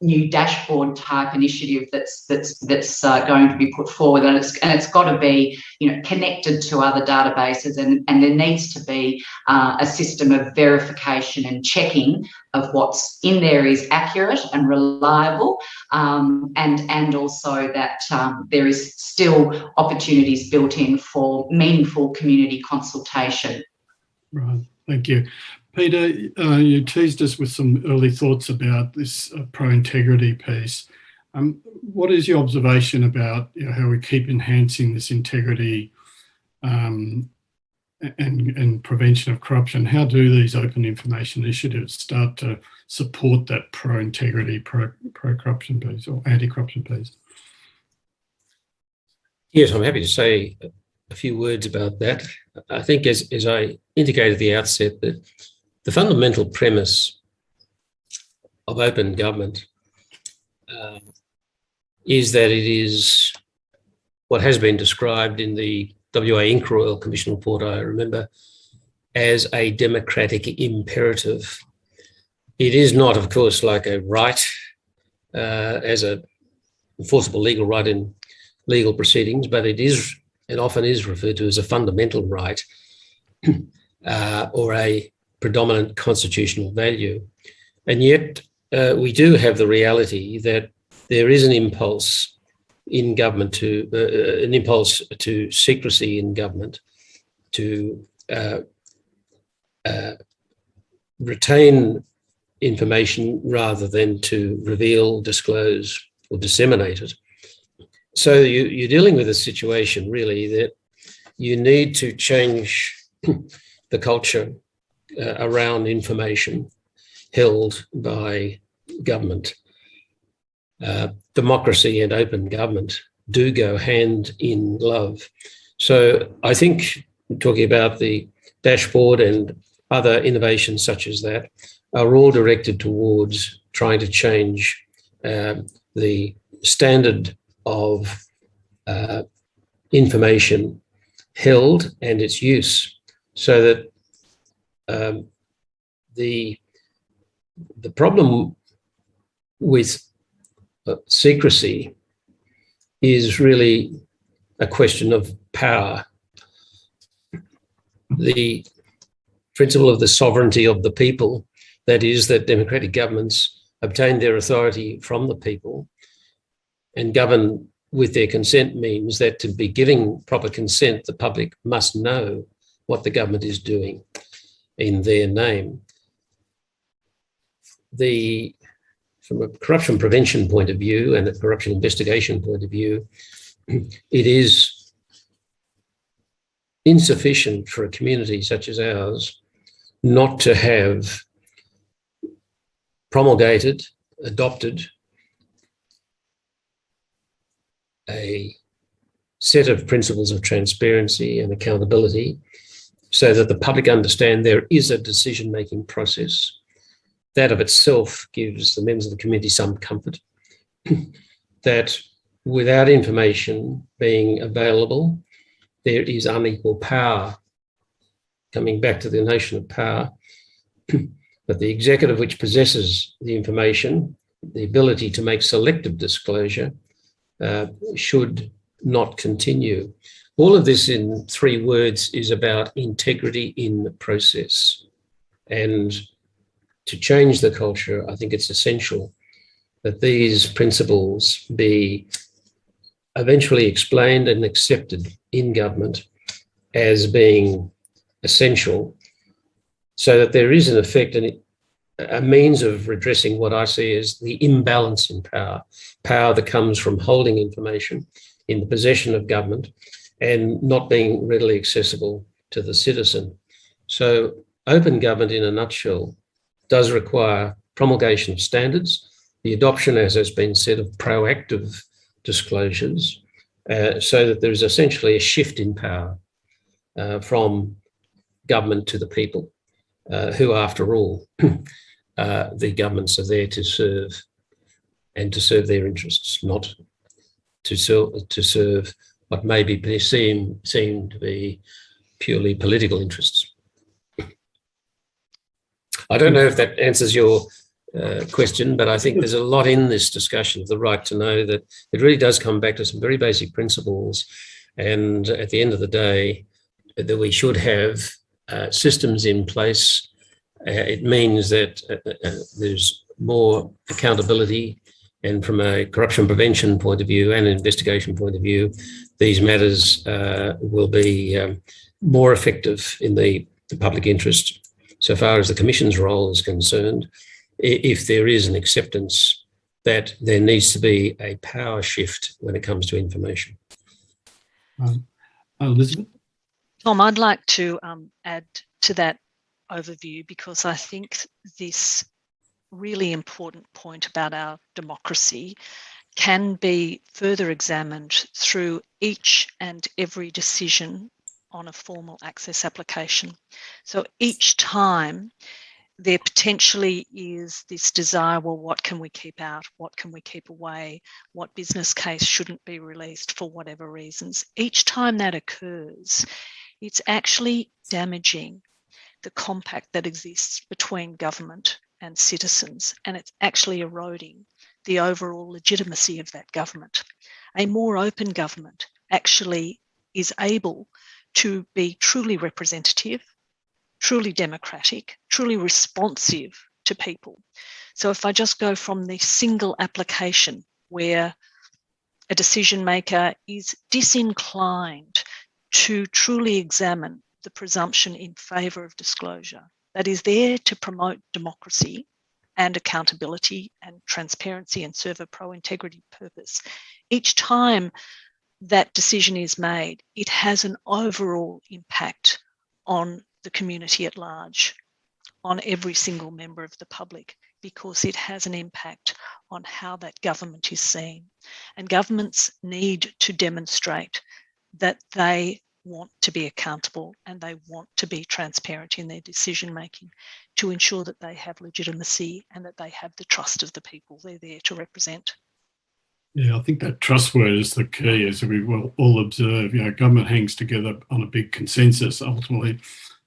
new dashboard type initiative that's going to be put forward, and it's got to be connected to other databases, and there needs to be a system of verification and checking of what's in there is accurate and reliable, and also that there is still opportunities built in for meaningful community consultation. Right, thank you. Peter, you teased us with some early thoughts about this pro-integrity piece. What is your observation about how we keep enhancing this integrity and prevention of corruption? How do these open information initiatives start to support that pro-integrity, pro-corruption piece or anti-corruption piece? Yes, I'm happy to say a few words about that. I think, as I indicated at the outset, that the fundamental premise of open government is that it is what has been described in the WA Inc Royal Commission report, I remember, as a democratic imperative. It is not, of course, like a right, as a enforceable legal right in legal proceedings, but it is, and often is referred to as a fundamental right or a predominant constitutional value. And yet we do have the reality that there is an impulse in government to secrecy in government, to retain information rather than to reveal, disclose, or disseminate it. So you're dealing with a situation really that you need to change the culture around information held by government. Democracy and open government do go hand in glove. So I think talking about the dashboard and other innovations such as that are all directed towards trying to change the standard of information held and its use, so that the problem with secrecy is really a question of power. The principle of the sovereignty of the people, that is, that democratic governments obtain their authority from the people and govern with their consent, means that to be giving proper consent, the public must know what the government is doing in their name. From a corruption prevention point of view and a corruption investigation point of view, it is insufficient for a community such as ours not to have promulgated, adopted a set of principles of transparency and accountability so that the public understand there is a decision-making process. That of itself gives the members of the community some comfort that without information being available, there is unequal power. Coming back to the notion of power, but the executive, which possesses the information, the ability to make selective disclosure, should not continue. All of this in 3 words is about integrity in the process. And to change the culture, I think it's essential that these principles be eventually explained and accepted in government as being essential, so that there is in effect a means of redressing what I see as the imbalance in power, power that comes from holding information in the possession of government and not being readily accessible to the citizen. So open government, in a nutshell, does require promulgation of standards, the adoption, as has been said, of proactive disclosures, so that there is essentially a shift in power from government to the people, who, after all, the governments are there to serve and to serve their interests, not to serve what may be seen to be purely political interests. I don't know if that answers your question, but I think there's a lot in this discussion of the right to know, that it really does come back to some very basic principles. And at the end of the day, that we should have systems in place. It means that there's more accountability, and from a corruption prevention point of view and an investigation point of view, these matters will be more effective in the public interest, so far as the Commission's role is concerned, if there is an acceptance that there needs to be a power shift when it comes to information. Elizabeth? Tom, I'd like to add to that overview, because I think this really important point about our democracy can be further examined through each and every decision on a formal access application. So each time there potentially is this desire, well, what can we keep out? What can we keep away? What business case shouldn't be released for whatever reasons? Each time that occurs, it's actually damaging the compact that exists between government and citizens, and it's actually eroding the overall legitimacy of that government. A more open government actually is able to be truly representative, truly democratic, truly responsive to people. So if I just go from the single application where a decision maker is disinclined to truly examine the presumption in favour of disclosure that is there to promote democracy and accountability and transparency and serve a pro-integrity purpose, each time that decision is made, it has an overall impact on the community at large, on every single member of the public, because it has an impact on how that government is seen. And governments need to demonstrate that they want to be accountable and they want to be transparent in their decision making to ensure that they have legitimacy and that they have the trust of the people they're there to represent. Yeah, I think that trust word is the key, as we will all observe. Government hangs together on a big consensus. Ultimately,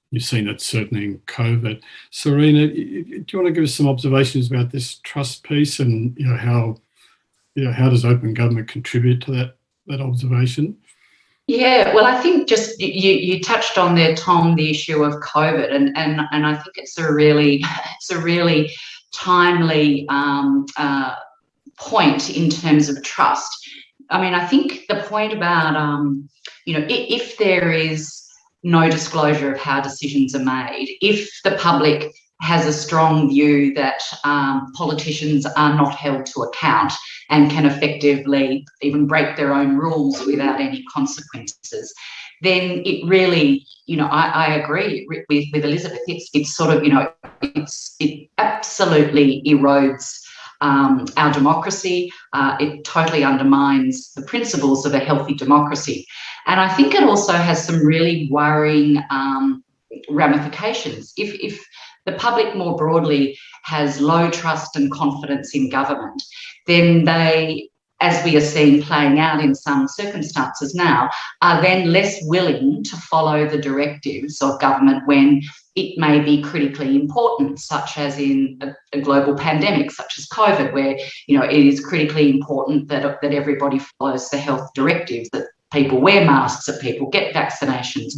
you've seen it certainly in COVID. Serena, do you want to give us some observations about this trust piece, and how does open government contribute to that observation? Yeah, well, I think just you touched on there, Tom, the issue of COVID, and I think it's a really timely point in terms of trust. I mean, I think the point about if there is no disclosure of how decisions are made, if the public has a strong view that politicians are not held to account and can effectively even break their own rules without any consequences, then it really, I agree with Elizabeth. It's sort of, it absolutely erodes our democracy. It totally undermines the principles of a healthy democracy. And I think it also has some really worrying ramifications. If the public more broadly has low trust and confidence in government, then they, as we are seeing playing out in some circumstances now, are then less willing to follow the directives of government when it may be critically important, such as in a global pandemic, such as COVID, where it is critically important that everybody follows the health directives, that people wear masks, that people get vaccinations.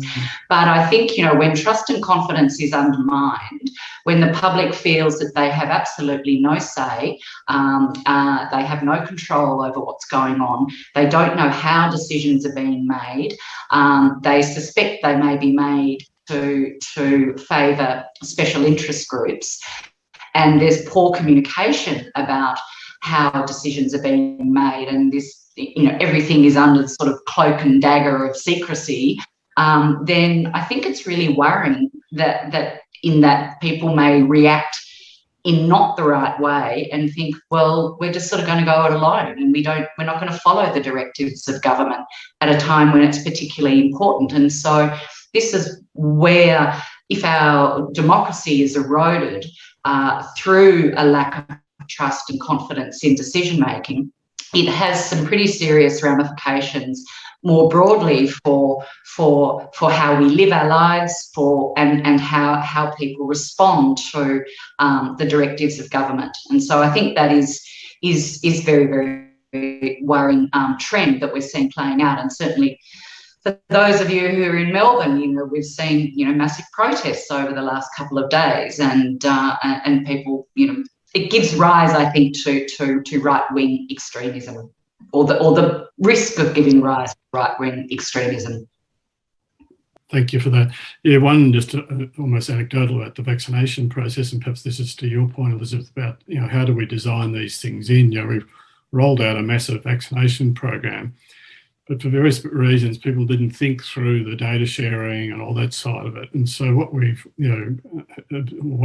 But I think, when trust and confidence is undermined, when the public feels that they have absolutely no say, they have no control over what's going on, they don't know how decisions are being made, they suspect they may be made to favour special interest groups, and there's poor communication about how decisions are being made, and this, everything is under the sort of cloak and dagger of secrecy, then I think it's really worrying that people may react in not the right way and think, well, we're just sort of going to go it alone, and we're not going to follow the directives of government at a time when it's particularly important. And so this is where, if our democracy is eroded through a lack of trust and confidence in decision making, it has some pretty serious ramifications more broadly for how we live our lives, and how people respond to the directives of government. And so I think that is very, very worrying trend that we're seeing playing out. And certainly for those of you who are in Melbourne, we've seen massive protests over the last couple of days, and people, it gives rise, I think, to right-wing extremism, or the risk of giving rise to right-wing extremism. Thank you for that. Yeah, one just almost anecdotal about the vaccination process, and perhaps this is to your point, Elizabeth, about how do we design these things in? We've rolled out a massive vaccination program, but for various reasons, people didn't think through the data sharing and all that side of it. And so what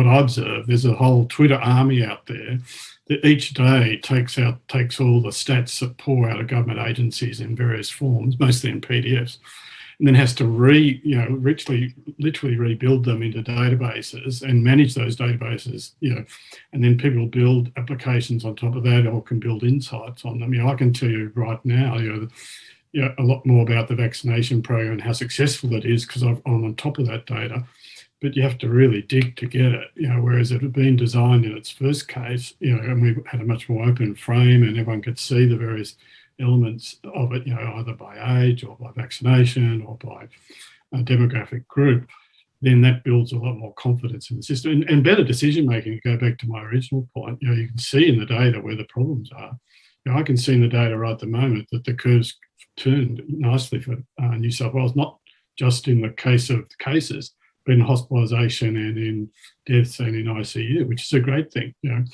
I observed, there's a whole Twitter army out there that each day takes all the stats that pour out of government agencies in various forms, mostly in PDFs, and then has to literally rebuild them into databases and manage those databases, and then people build applications on top of that, or can build insights on them. I can tell you right now, a lot more about the vaccination program and how successful it is, because I'm on top of that data, but you have to really dig to get it, whereas it had been designed in its first case, and we had a much more open frame and everyone could see the various elements of it, either by age or by vaccination or by a demographic group, then that builds a lot more confidence in the system and better decision making. To go back to my original point, you can see in the data where the problems are. I can see in the data right at the moment that the curves turned nicely for New South Wales, not just in the case of cases, but in hospitalisation and in deaths and in ICU, which is a great thing, and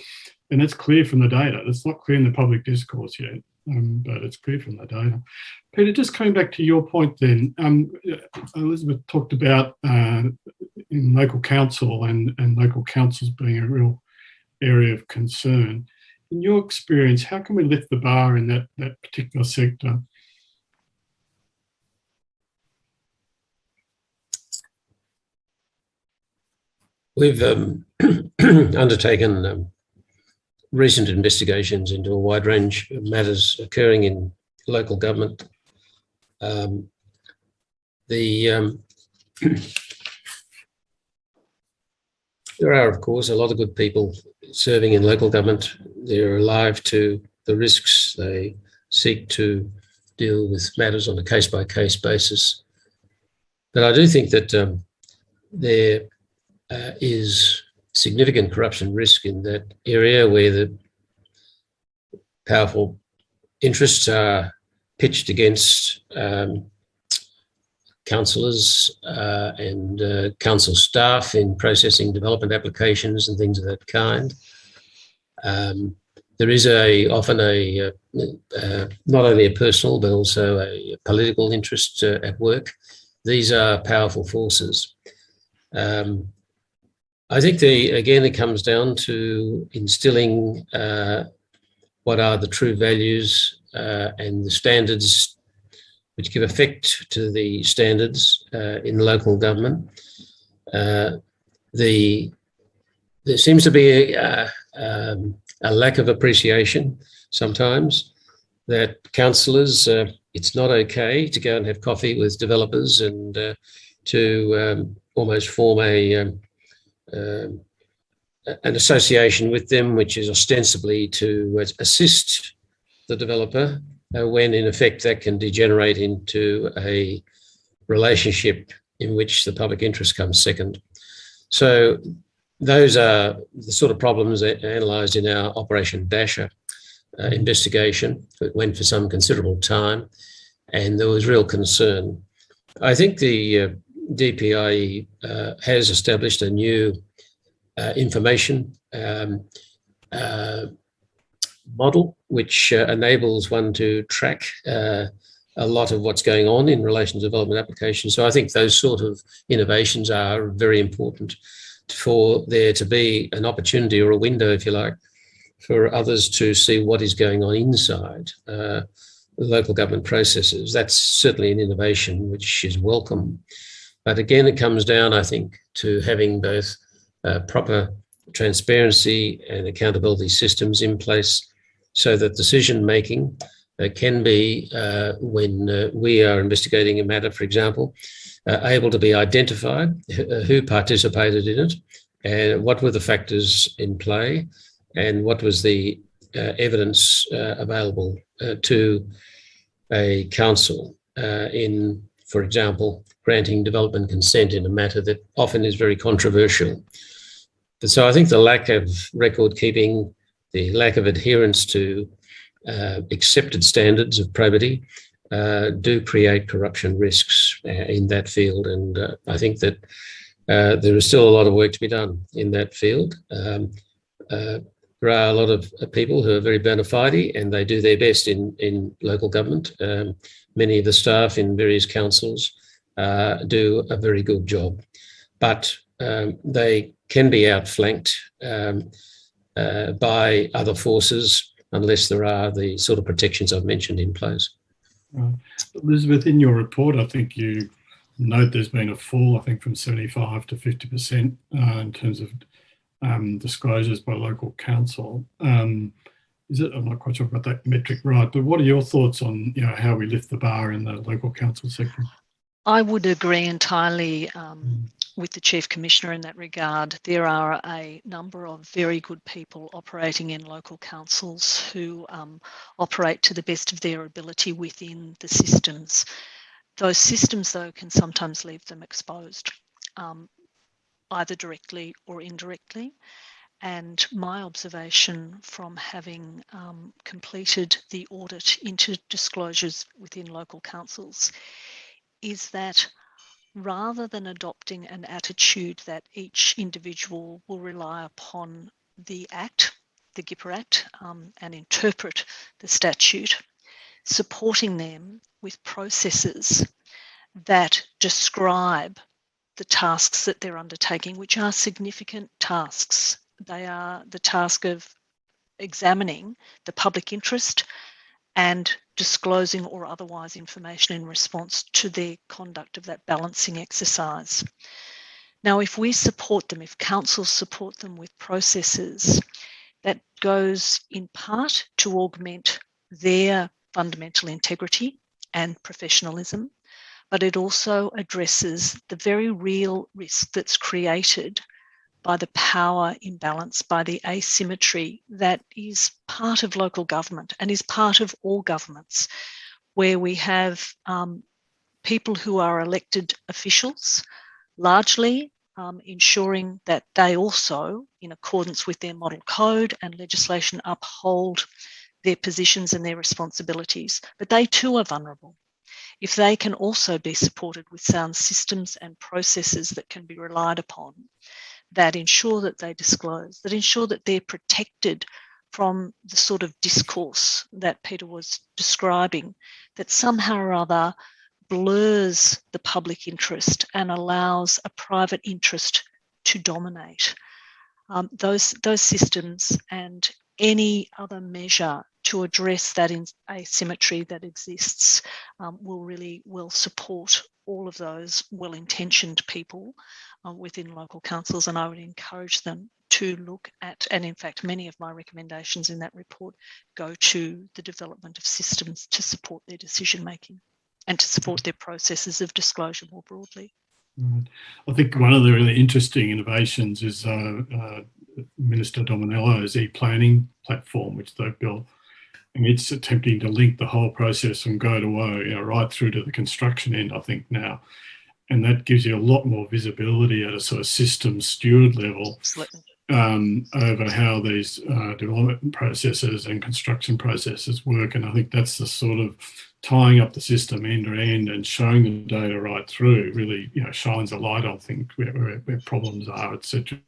that's clear from the data. It's not clear in the public discourse yet, but it's clear from the data. Peter, just coming back to your point then, Elizabeth talked about in local council and local councils being a real area of concern. In your experience, how can we lift the bar in that particular sector? We've undertaken recent investigations into a wide range of matters occurring in local government. There are, of course, a lot of good people serving in local government. They're alive to the risks. They seek to deal with matters on a case-by-case basis. But I do think that there is significant corruption risk in that area where the powerful interests are pitched against councillors and council staff in processing development applications and things of that kind. There is often not only a personal but also a political interest at work. These are powerful forces. I think again it comes down to instilling what are the true values and the standards which give effect to the standards in local government. There seems to be a lack of appreciation sometimes that councillors, it's not okay to go and have coffee with developers and to almost form an association with them, which is ostensibly to assist the developer, when in effect that can degenerate into a relationship in which the public interest comes second. So those are the sort of problems analysed in our Operation Dasher investigation. It went for some considerable time and there was real concern. I think the DPIE has established a new information model which enables one to track a lot of what's going on in relation to development applications. So I think those sort of innovations are very important for there to be an opportunity or a window, if you like, for others to see what is going on inside local government processes. That's certainly an innovation which is welcome. But again, it comes down, I think, to having both proper transparency and accountability systems in place so that decision-making can be, when we are investigating a matter, for example, able to be identified, who participated in it, and what were the factors in play, and what was the evidence available to a council in, for example, granting development consent in a matter that often is very controversial. But so I think the lack of record keeping, the lack of adherence to accepted standards of probity do create corruption risks in that field. And I think that there is still a lot of work to be done in that field. There are a lot of people who are very bona fide and they do their best in local government. Many of the staff in various councils do a very good job, but they can be outflanked by other forces unless there are the sort of protections I've mentioned in place. Elizabeth, in your report, I think you note there's been a fall, I think, from 75 to 50% in terms of disclosures by local council. I'm not quite sure about that metric right, but what are your thoughts on how we lift the bar in the local council sector? I would agree entirely with the Chief Commissioner in that regard. There are a number of very good people operating in local councils who operate to the best of their ability within the systems. Those systems, though, can sometimes leave them exposed, either directly or indirectly. And my observation from having completed the audit into disclosures within local councils is that rather than adopting an attitude that each individual will rely upon the Act, the GIPA Act, and interpret the statute, supporting them with processes that describe the tasks that they're undertaking, which are significant tasks. They are the task of examining the public interest and disclosing or otherwise information in response to the conduct of that balancing exercise. Now, if we support them, if councils support them with processes that goes in part to augment their fundamental integrity and professionalism, but it also addresses the very real risk that's created by the power imbalance, by the asymmetry that is part of local government and is part of all governments, where we have people who are elected officials, largely ensuring that they also, in accordance with their model code and legislation, uphold their positions and their responsibilities. But they too are vulnerable. If they can also be supported with sound systems and processes that can be relied upon, that ensure that they disclose, that ensure that they're protected from the sort of discourse that Peter was describing, that somehow or other blurs the public interest and allows a private interest to dominate. Those systems and any other measure to address that asymmetry that exists will support all of those well-intentioned people within local councils, and I would encourage them to look at, and in fact many of my recommendations in that report go to the development of systems to support their decision making and to support their processes of disclosure more broadly. I think one of the really interesting innovations is Minister Dominello's e-planning platform, which they've built. And it's attempting to link the whole process from go to woe, right through to the construction end, I think, now. And that gives you a lot more visibility at a sort of system steward level over how these development processes and construction processes work. And I think that's the sort of tying up the system end to end and showing the data right through really, shines a light on things where problems are, etc.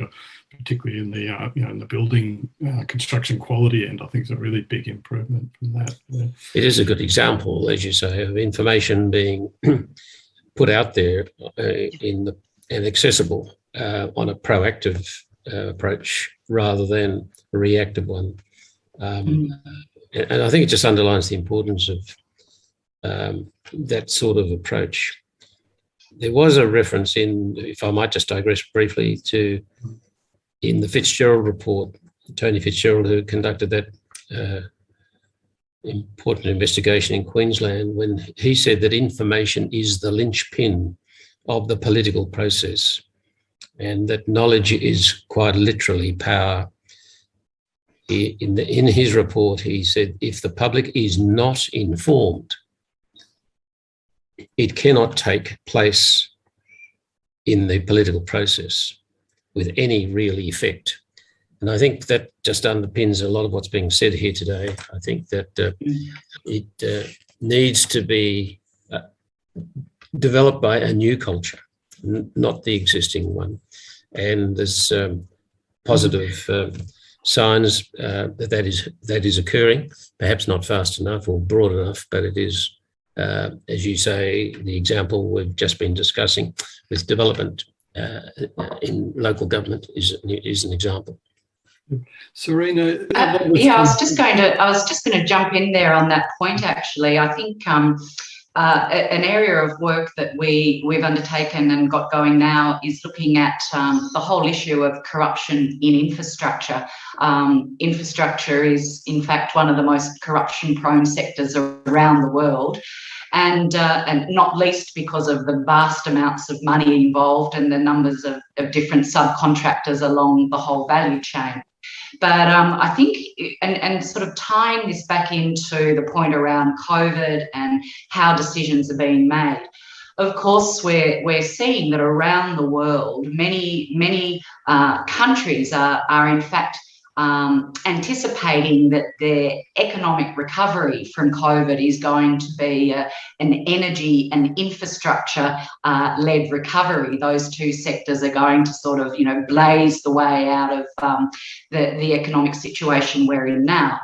Particularly in the in the building construction quality end. I think it's a really big improvement from that. Yeah. It is a good example, as you say, of information being put out there and accessible on a proactive approach rather than a reactive one. And I think it just underlines the importance of that sort of approach. There was a reference if I might just digress briefly, in the Fitzgerald report, Tony Fitzgerald, who conducted that important investigation in Queensland, when he said that information is the linchpin of the political process and that knowledge is quite literally power. In his report, he said, if the public is not informed, it cannot take place in the political process with any real effect. And I think that just underpins a lot of what's being said here today. I think that it needs to be developed by a new culture, not the existing one. And there's positive signs that is occurring, perhaps not fast enough or broad enough, but it is, as you say, the example we've just been discussing with development in local government is an example. Serena, I was just going to jump in there on that point. Actually, I think an area of work that we've undertaken and got going now is looking at the whole issue of corruption in infrastructure. Infrastructure is, in fact, one of the most corruption-prone sectors around the world. And not least because of the vast amounts of money involved and the numbers of different subcontractors along the whole value chain. But I think, and sort of tying this back into the point around COVID and how decisions are being made, of course, we're seeing that around the world, many countries are in fact anticipating that their economic recovery from COVID is going to be an energy and infrastructure led recovery. Those two sectors are going to sort of, blaze the way out of the economic situation we're in now.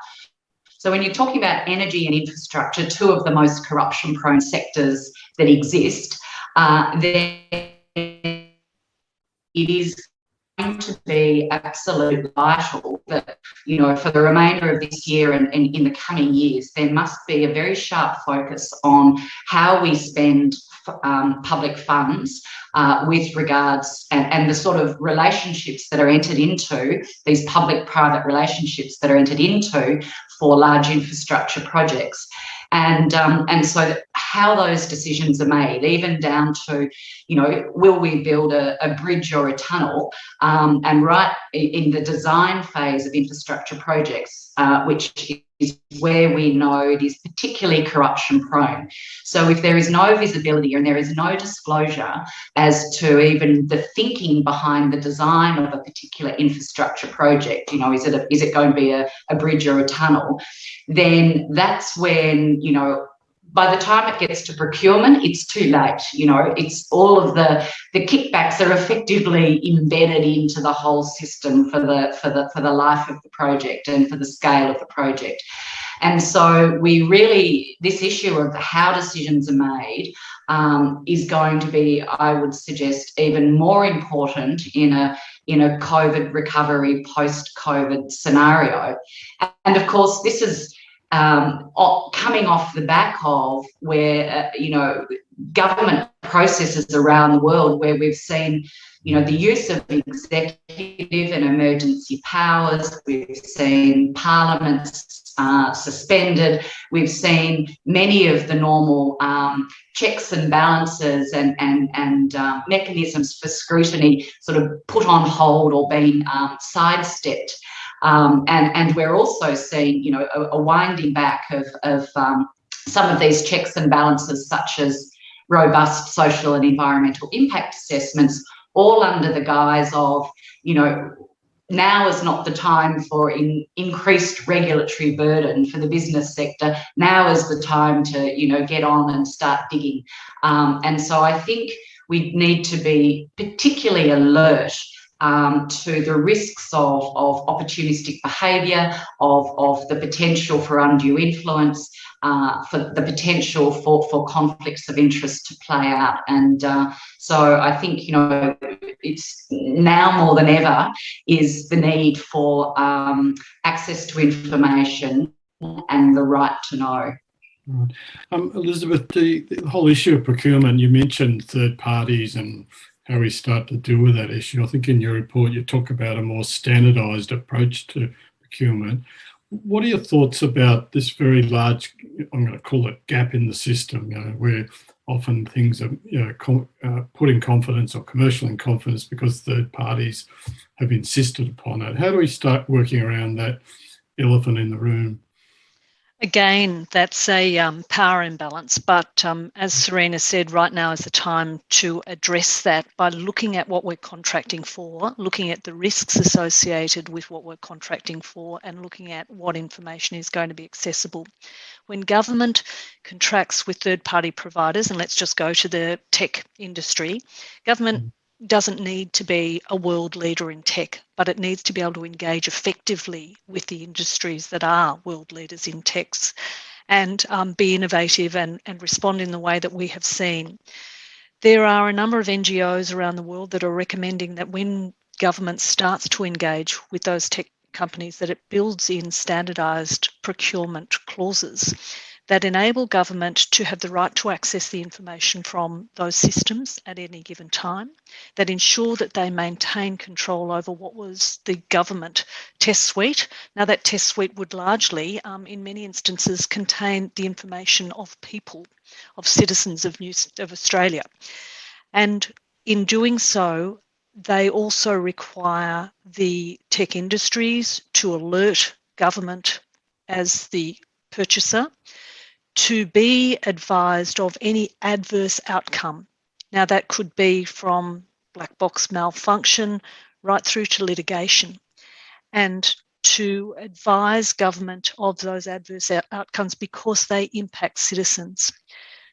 So when you're talking about energy and infrastructure, two of the most corruption-prone sectors that exist, it is to be absolutely vital that, you know, for the remainder of this year and in the coming years, there must be a very sharp focus on how we spend public funds with regards and the sort of relationships that are entered into, these public-private relationships that are entered into for large infrastructure projects. And so how those decisions are made, even down to, you know, will we build a bridge or a tunnel? And right in the design phase of infrastructure projects, which is where we know it is particularly corruption prone. So if there is no visibility and there is no disclosure as to even the thinking behind the design of a particular infrastructure project, you know, is it going to be a bridge or a tunnel, then that's when, you know, by the time it gets to procurement, it's too late. You know, it's all of the kickbacks are effectively embedded into the whole system for the life of the project and for the scale of the project. And so this issue of how decisions are made is going to be, I would suggest, even more important in a COVID recovery, post-COVID scenario. And of course, this is coming off the back of where, you know, government processes around the world where we've seen, you know, the use of executive and emergency powers. We've seen parliaments suspended. We've seen many of the normal checks and balances and mechanisms for scrutiny sort of put on hold or being sidestepped. And we're also seeing, you know, a winding back of some of these checks and balances, such as robust social and environmental impact assessments, all under the guise of, you know, now is not the time for increased regulatory burden for the business sector. Now is the time to, you know, get on and start digging. And so I think we need to be particularly alert to the risks of opportunistic behaviour, of the potential for undue influence, for the potential for conflicts of interest to play out. And so I think, you know, it's now more than ever is the need for access to information and the right to know. Right. Elizabeth, the whole issue of procurement, you mentioned third parties and how we start to deal with that issue. I think in your report you talk about a more standardised approach to procurement. What are your thoughts about this very large, I'm going to call it, gap in the system, you know, where often things are, you know, put in confidence or commercial in confidence because third parties have insisted upon it? How do we start working around that elephant in the room? Again, that's a power imbalance, but as Serena said, right now is the time to address that by looking at what we're contracting for, looking at the risks associated with what we're contracting for, and looking at what information is going to be accessible. When government contracts with third-party providers, and let's just go to the tech industry, government doesn't need to be a world leader in tech, but it needs to be able to engage effectively with the industries that are world leaders in techs and be innovative and respond in the way that we have seen. There are a number of NGOs around the world that are recommending that when government starts to engage with those tech companies, that it builds in standardised procurement clauses that enable government to have the right to access the information from those systems at any given time, that ensure that they maintain control over what was the government test suite. Now, that test suite would largely, in many instances, contain the information of people, of citizens of Australia. And in doing so, they also require the tech industries to alert government as the purchaser to be advised of any adverse outcome. Now, that could be from black box malfunction right through to litigation, and to advise government of those adverse outcomes because they impact citizens.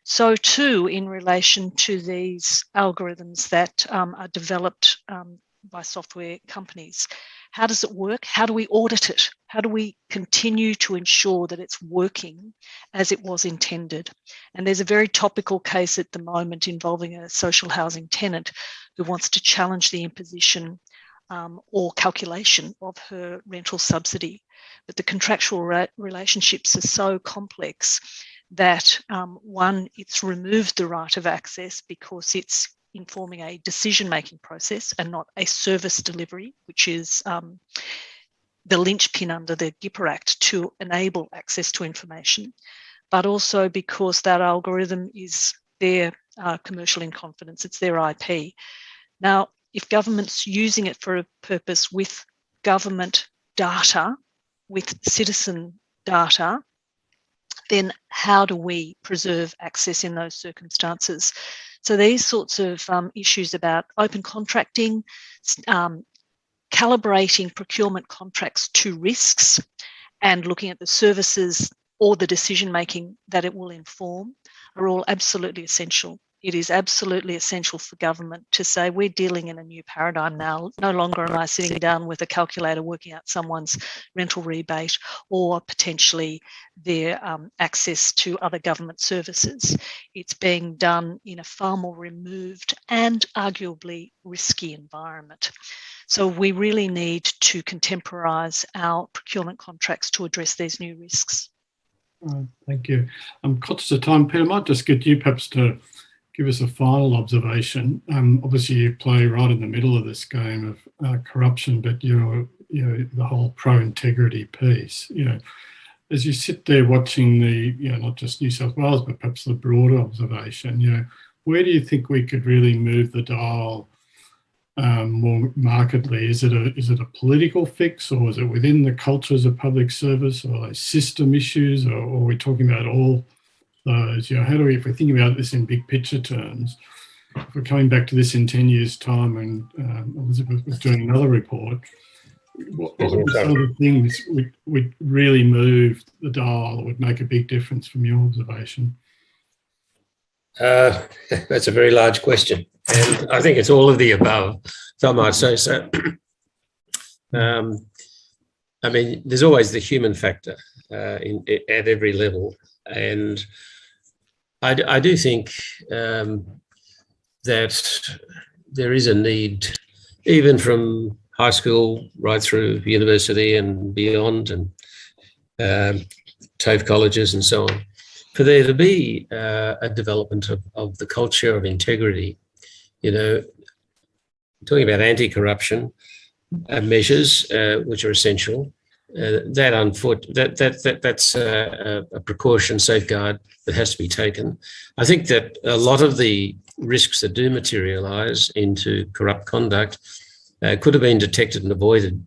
So too, in relation to these algorithms that are developed by software companies. How does it work? How do we audit it? How do we continue to ensure that it's working as it was intended? And there's a very topical case at the moment involving a social housing tenant who wants to challenge the imposition or calculation of her rental subsidy. But the contractual relationships are so complex that one, it's removed the right of access because it's informing a decision-making process and not a service delivery, which is the linchpin under the GIPA Act to enable access to information, but also because that algorithm is their commercial in confidence, it's their IP. Now, if government's using it for a purpose with government data, with citizen data, then how do we preserve access in those circumstances? So these sorts of issues about open contracting, calibrating procurement contracts to risks, and looking at the services or the decision-making that it will inform are all absolutely essential. It is absolutely essential for government to say we're dealing in a new paradigm now. No longer am I sitting down with a calculator working out someone's rental rebate or potentially their access to other government services. It's being done in a far more removed and arguably risky environment. So we really need to contemporise our procurement contracts to address these new risks. Thank you. I'm conscious of time. Peter, I might just get you perhaps to give us a final observation. Obviously, you play right in the middle of this game of corruption, but you're the whole pro-integrity piece. As you sit there watching the, not just New South Wales, but perhaps the broader observation, where do you think we could really move the dial more markedly? Is it a political fix, or is it within the cultures of public service, or like system issues, or are we talking about all those? How do we, if we're thinking about this in big picture terms, if we're coming back to this in 10 years' time and Elizabeth was doing another report, what are some of the things would really move the dial that would make a big difference from your observation? That's a very large question, and I think it's all of the above, if I might say so. I mean, there's always the human factor at every level, and I do think that there is a need, even from high school right through university and beyond, and TAFE colleges and so on, for there to be a development of the culture of integrity. Talking about anti-corruption measures, which are essential. That's a precaution, safeguard that has to be taken. I think that a lot of the risks that do materialise into corrupt conduct could have been detected and avoided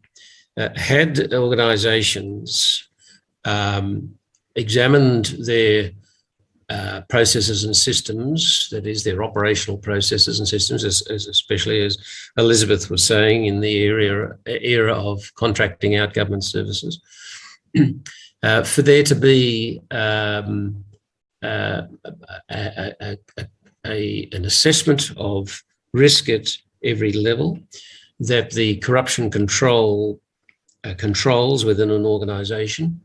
had organisations examined their processes and systems, that is, their operational processes and systems, especially as Elizabeth was saying, in the era of contracting out government services, for there to be an assessment of risk at every level, that the corruption controls within an organisation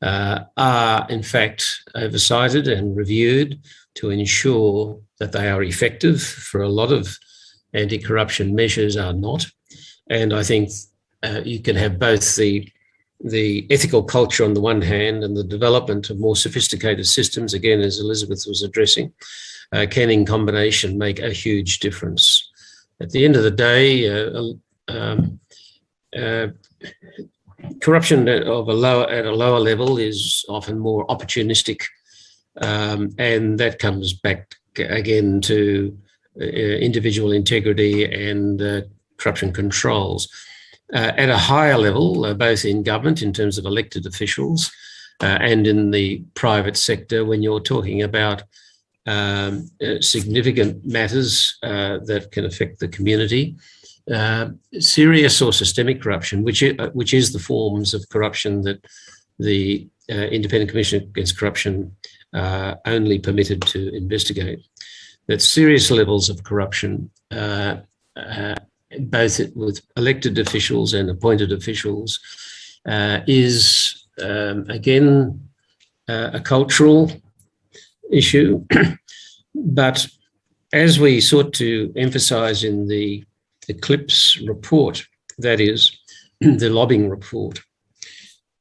are in fact oversighted and reviewed to ensure that they are effective. For a lot of anti-corruption measures are not. And I think you can have both the ethical culture on the one hand and the development of more sophisticated systems, again, as Elizabeth was addressing, can in combination make a huge difference. At the end of the day, corruption at a lower level is often more opportunistic, and that comes back again to individual integrity and corruption controls. At a higher level, both in government in terms of elected officials and in the private sector, when you're talking about significant matters that can affect the community, serious or systemic corruption, which is the forms of corruption that the Independent Commission Against Corruption only permitted to investigate. That serious levels of corruption, both with elected officials and appointed officials, is again a cultural issue. But as we sought to emphasise in the Eclipse report, that is the lobbying report.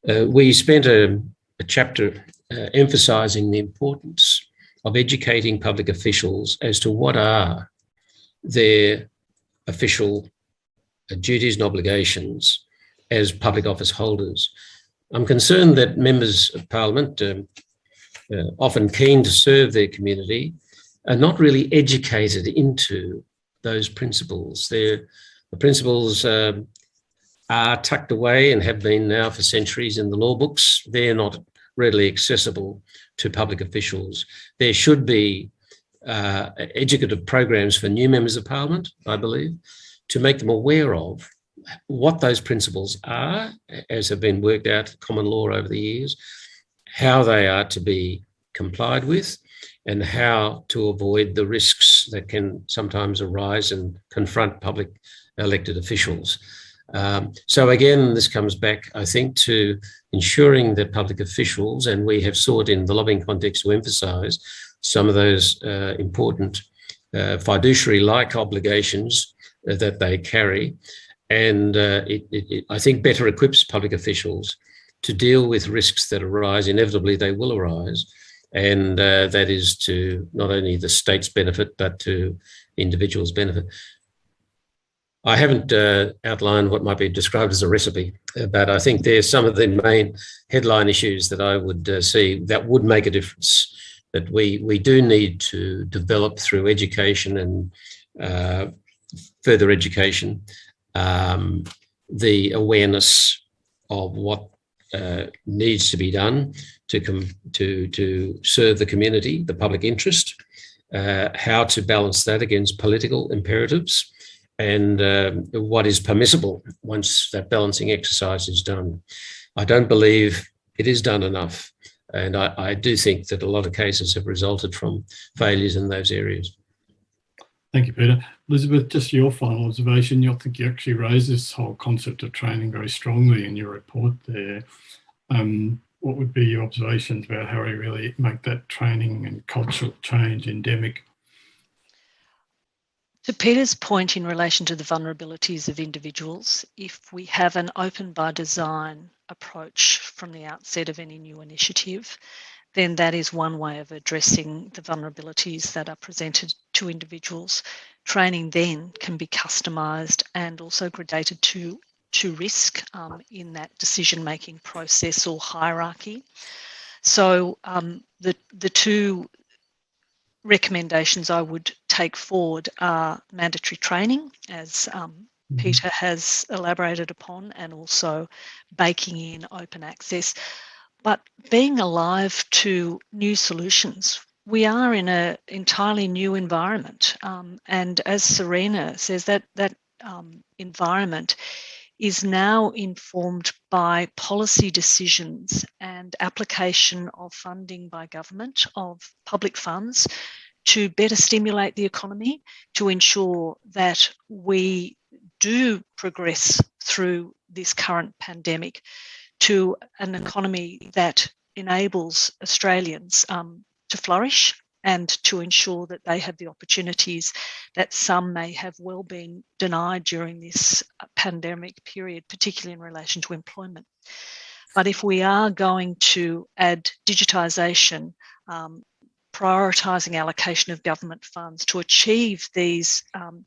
We spent a chapter emphasising the importance of educating public officials as to what are their official duties and obligations as public office holders. I'm concerned that members of Parliament, often keen to serve their community, are not really educated into those principles. The principles are tucked away and have been now for centuries in the law books. They're not readily accessible to public officials. There should be educative programs for new members of Parliament, I believe, to make them aware of what those principles are, as have been worked out in common law over the years, how they are to be complied with, and how to avoid the risks that can sometimes arise and confront public elected officials. So again, this comes back, I think, to ensuring that public officials, and we have sought in the lobbying context to emphasise some of those important fiduciary-like obligations that they carry, and I think better equips public officials to deal with risks that arise. Inevitably, they will arise, and that is to not only the state's benefit, but to individuals' benefit. I haven't outlined what might be described as a recipe, but I think there's some of the main headline issues that I would see that would make a difference, that we do need to develop through education and further education, the awareness of what needs to be done to serve the community, the public interest, how to balance that against political imperatives, and what is permissible once that balancing exercise is done. I don't believe it is done enough, and I do think that a lot of cases have resulted from failures in those areas. Thank you, Peter. Elizabeth, just your final observation. I think you actually raised this whole concept of training very strongly in your report there. What would be your observations about how we really make that training and cultural change endemic? To Peter's point in relation to the vulnerabilities of individuals, if we have an open by design approach from the outset of any new initiative, then that is one way of addressing the vulnerabilities that are presented to individuals. Training then can be customised and also gradated to risk in that decision-making process or hierarchy. So the two recommendations I would take forward are mandatory training, as Peter has elaborated upon, and also baking in open access, but being alive to new solutions. We are in an entirely new environment, and as Serena says, that environment is now informed by policy decisions and application of funding by government of public funds to better stimulate the economy, to ensure that we do progress through this current pandemic to an economy that enables Australians to flourish and to ensure that they have the opportunities that some may have well been denied during this pandemic period, particularly in relation to employment. But if we are going to add digitisation, prioritising allocation of government funds to achieve these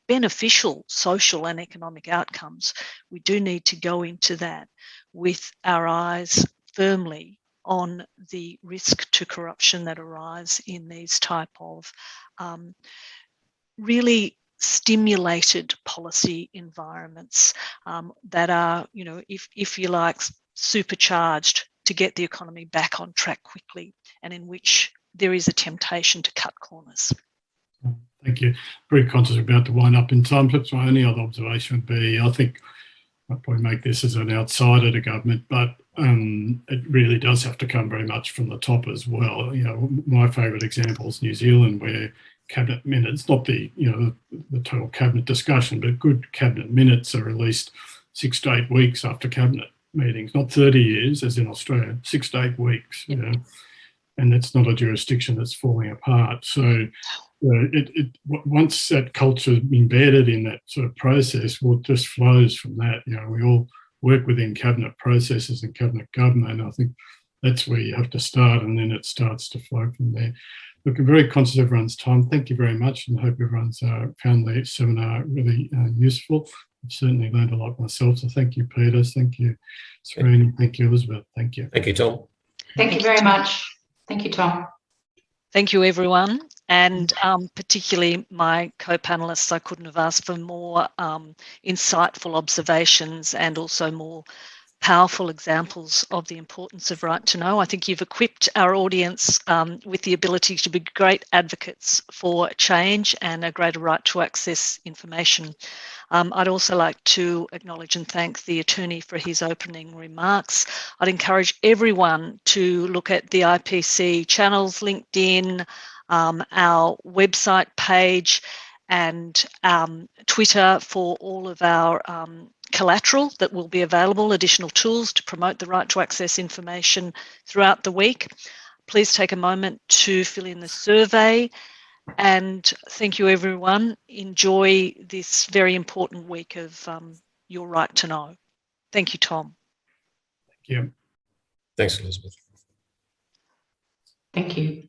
beneficial social and economic outcomes, we do need to go into that with our eyes firmly on the risk to corruption that arise in these type of really stimulated policy environments that are, if you like, supercharged to get the economy back on track quickly, and in which there is a temptation to cut corners. Thank you. Very conscious about to wind up in time. Perhaps my only other observation would be, I think I'll probably make this as an outsider to government, but it really does have to come very much from the top as well. My favourite example is New Zealand, where cabinet minutes, not the the total cabinet discussion, but good cabinet minutes are released 6 to 8 weeks after cabinet meetings, not 30 years as in Australia, 6 to 8 weeks. And that's not a jurisdiction that's falling apart. So Once that culture is embedded in that sort of process, well, it just flows from that. We all work within cabinet processes and cabinet government. I think that's where you have to start, and then it starts to flow from there. Look, I'm very conscious of everyone's time. Thank you very much, and I hope everyone's found the seminar really useful. I've certainly learned a lot myself, so thank you, Peter. Thank you, Serena. Thank you, Elizabeth. Thank you. Thank you, Tom. Thank you very much. Thank you, Tom. Thank you, everyone, and particularly my co-panelists. I couldn't have asked for more insightful observations and also more powerful examples of the importance of right to know. I think you've equipped our audience with the ability to be great advocates for change and a greater right to access information. I'd also like to acknowledge and thank the attorney for his opening remarks. I'd encourage everyone to look at the IPC channels, LinkedIn, our website page, and Twitter for all of our collateral that will be available, additional tools to promote the right to access information throughout the week. Please take a moment to fill in the survey, and thank you, everyone. Enjoy this very important week of your right to know. Thank you, Tom. Thank you. Thanks, Elizabeth. Thank you.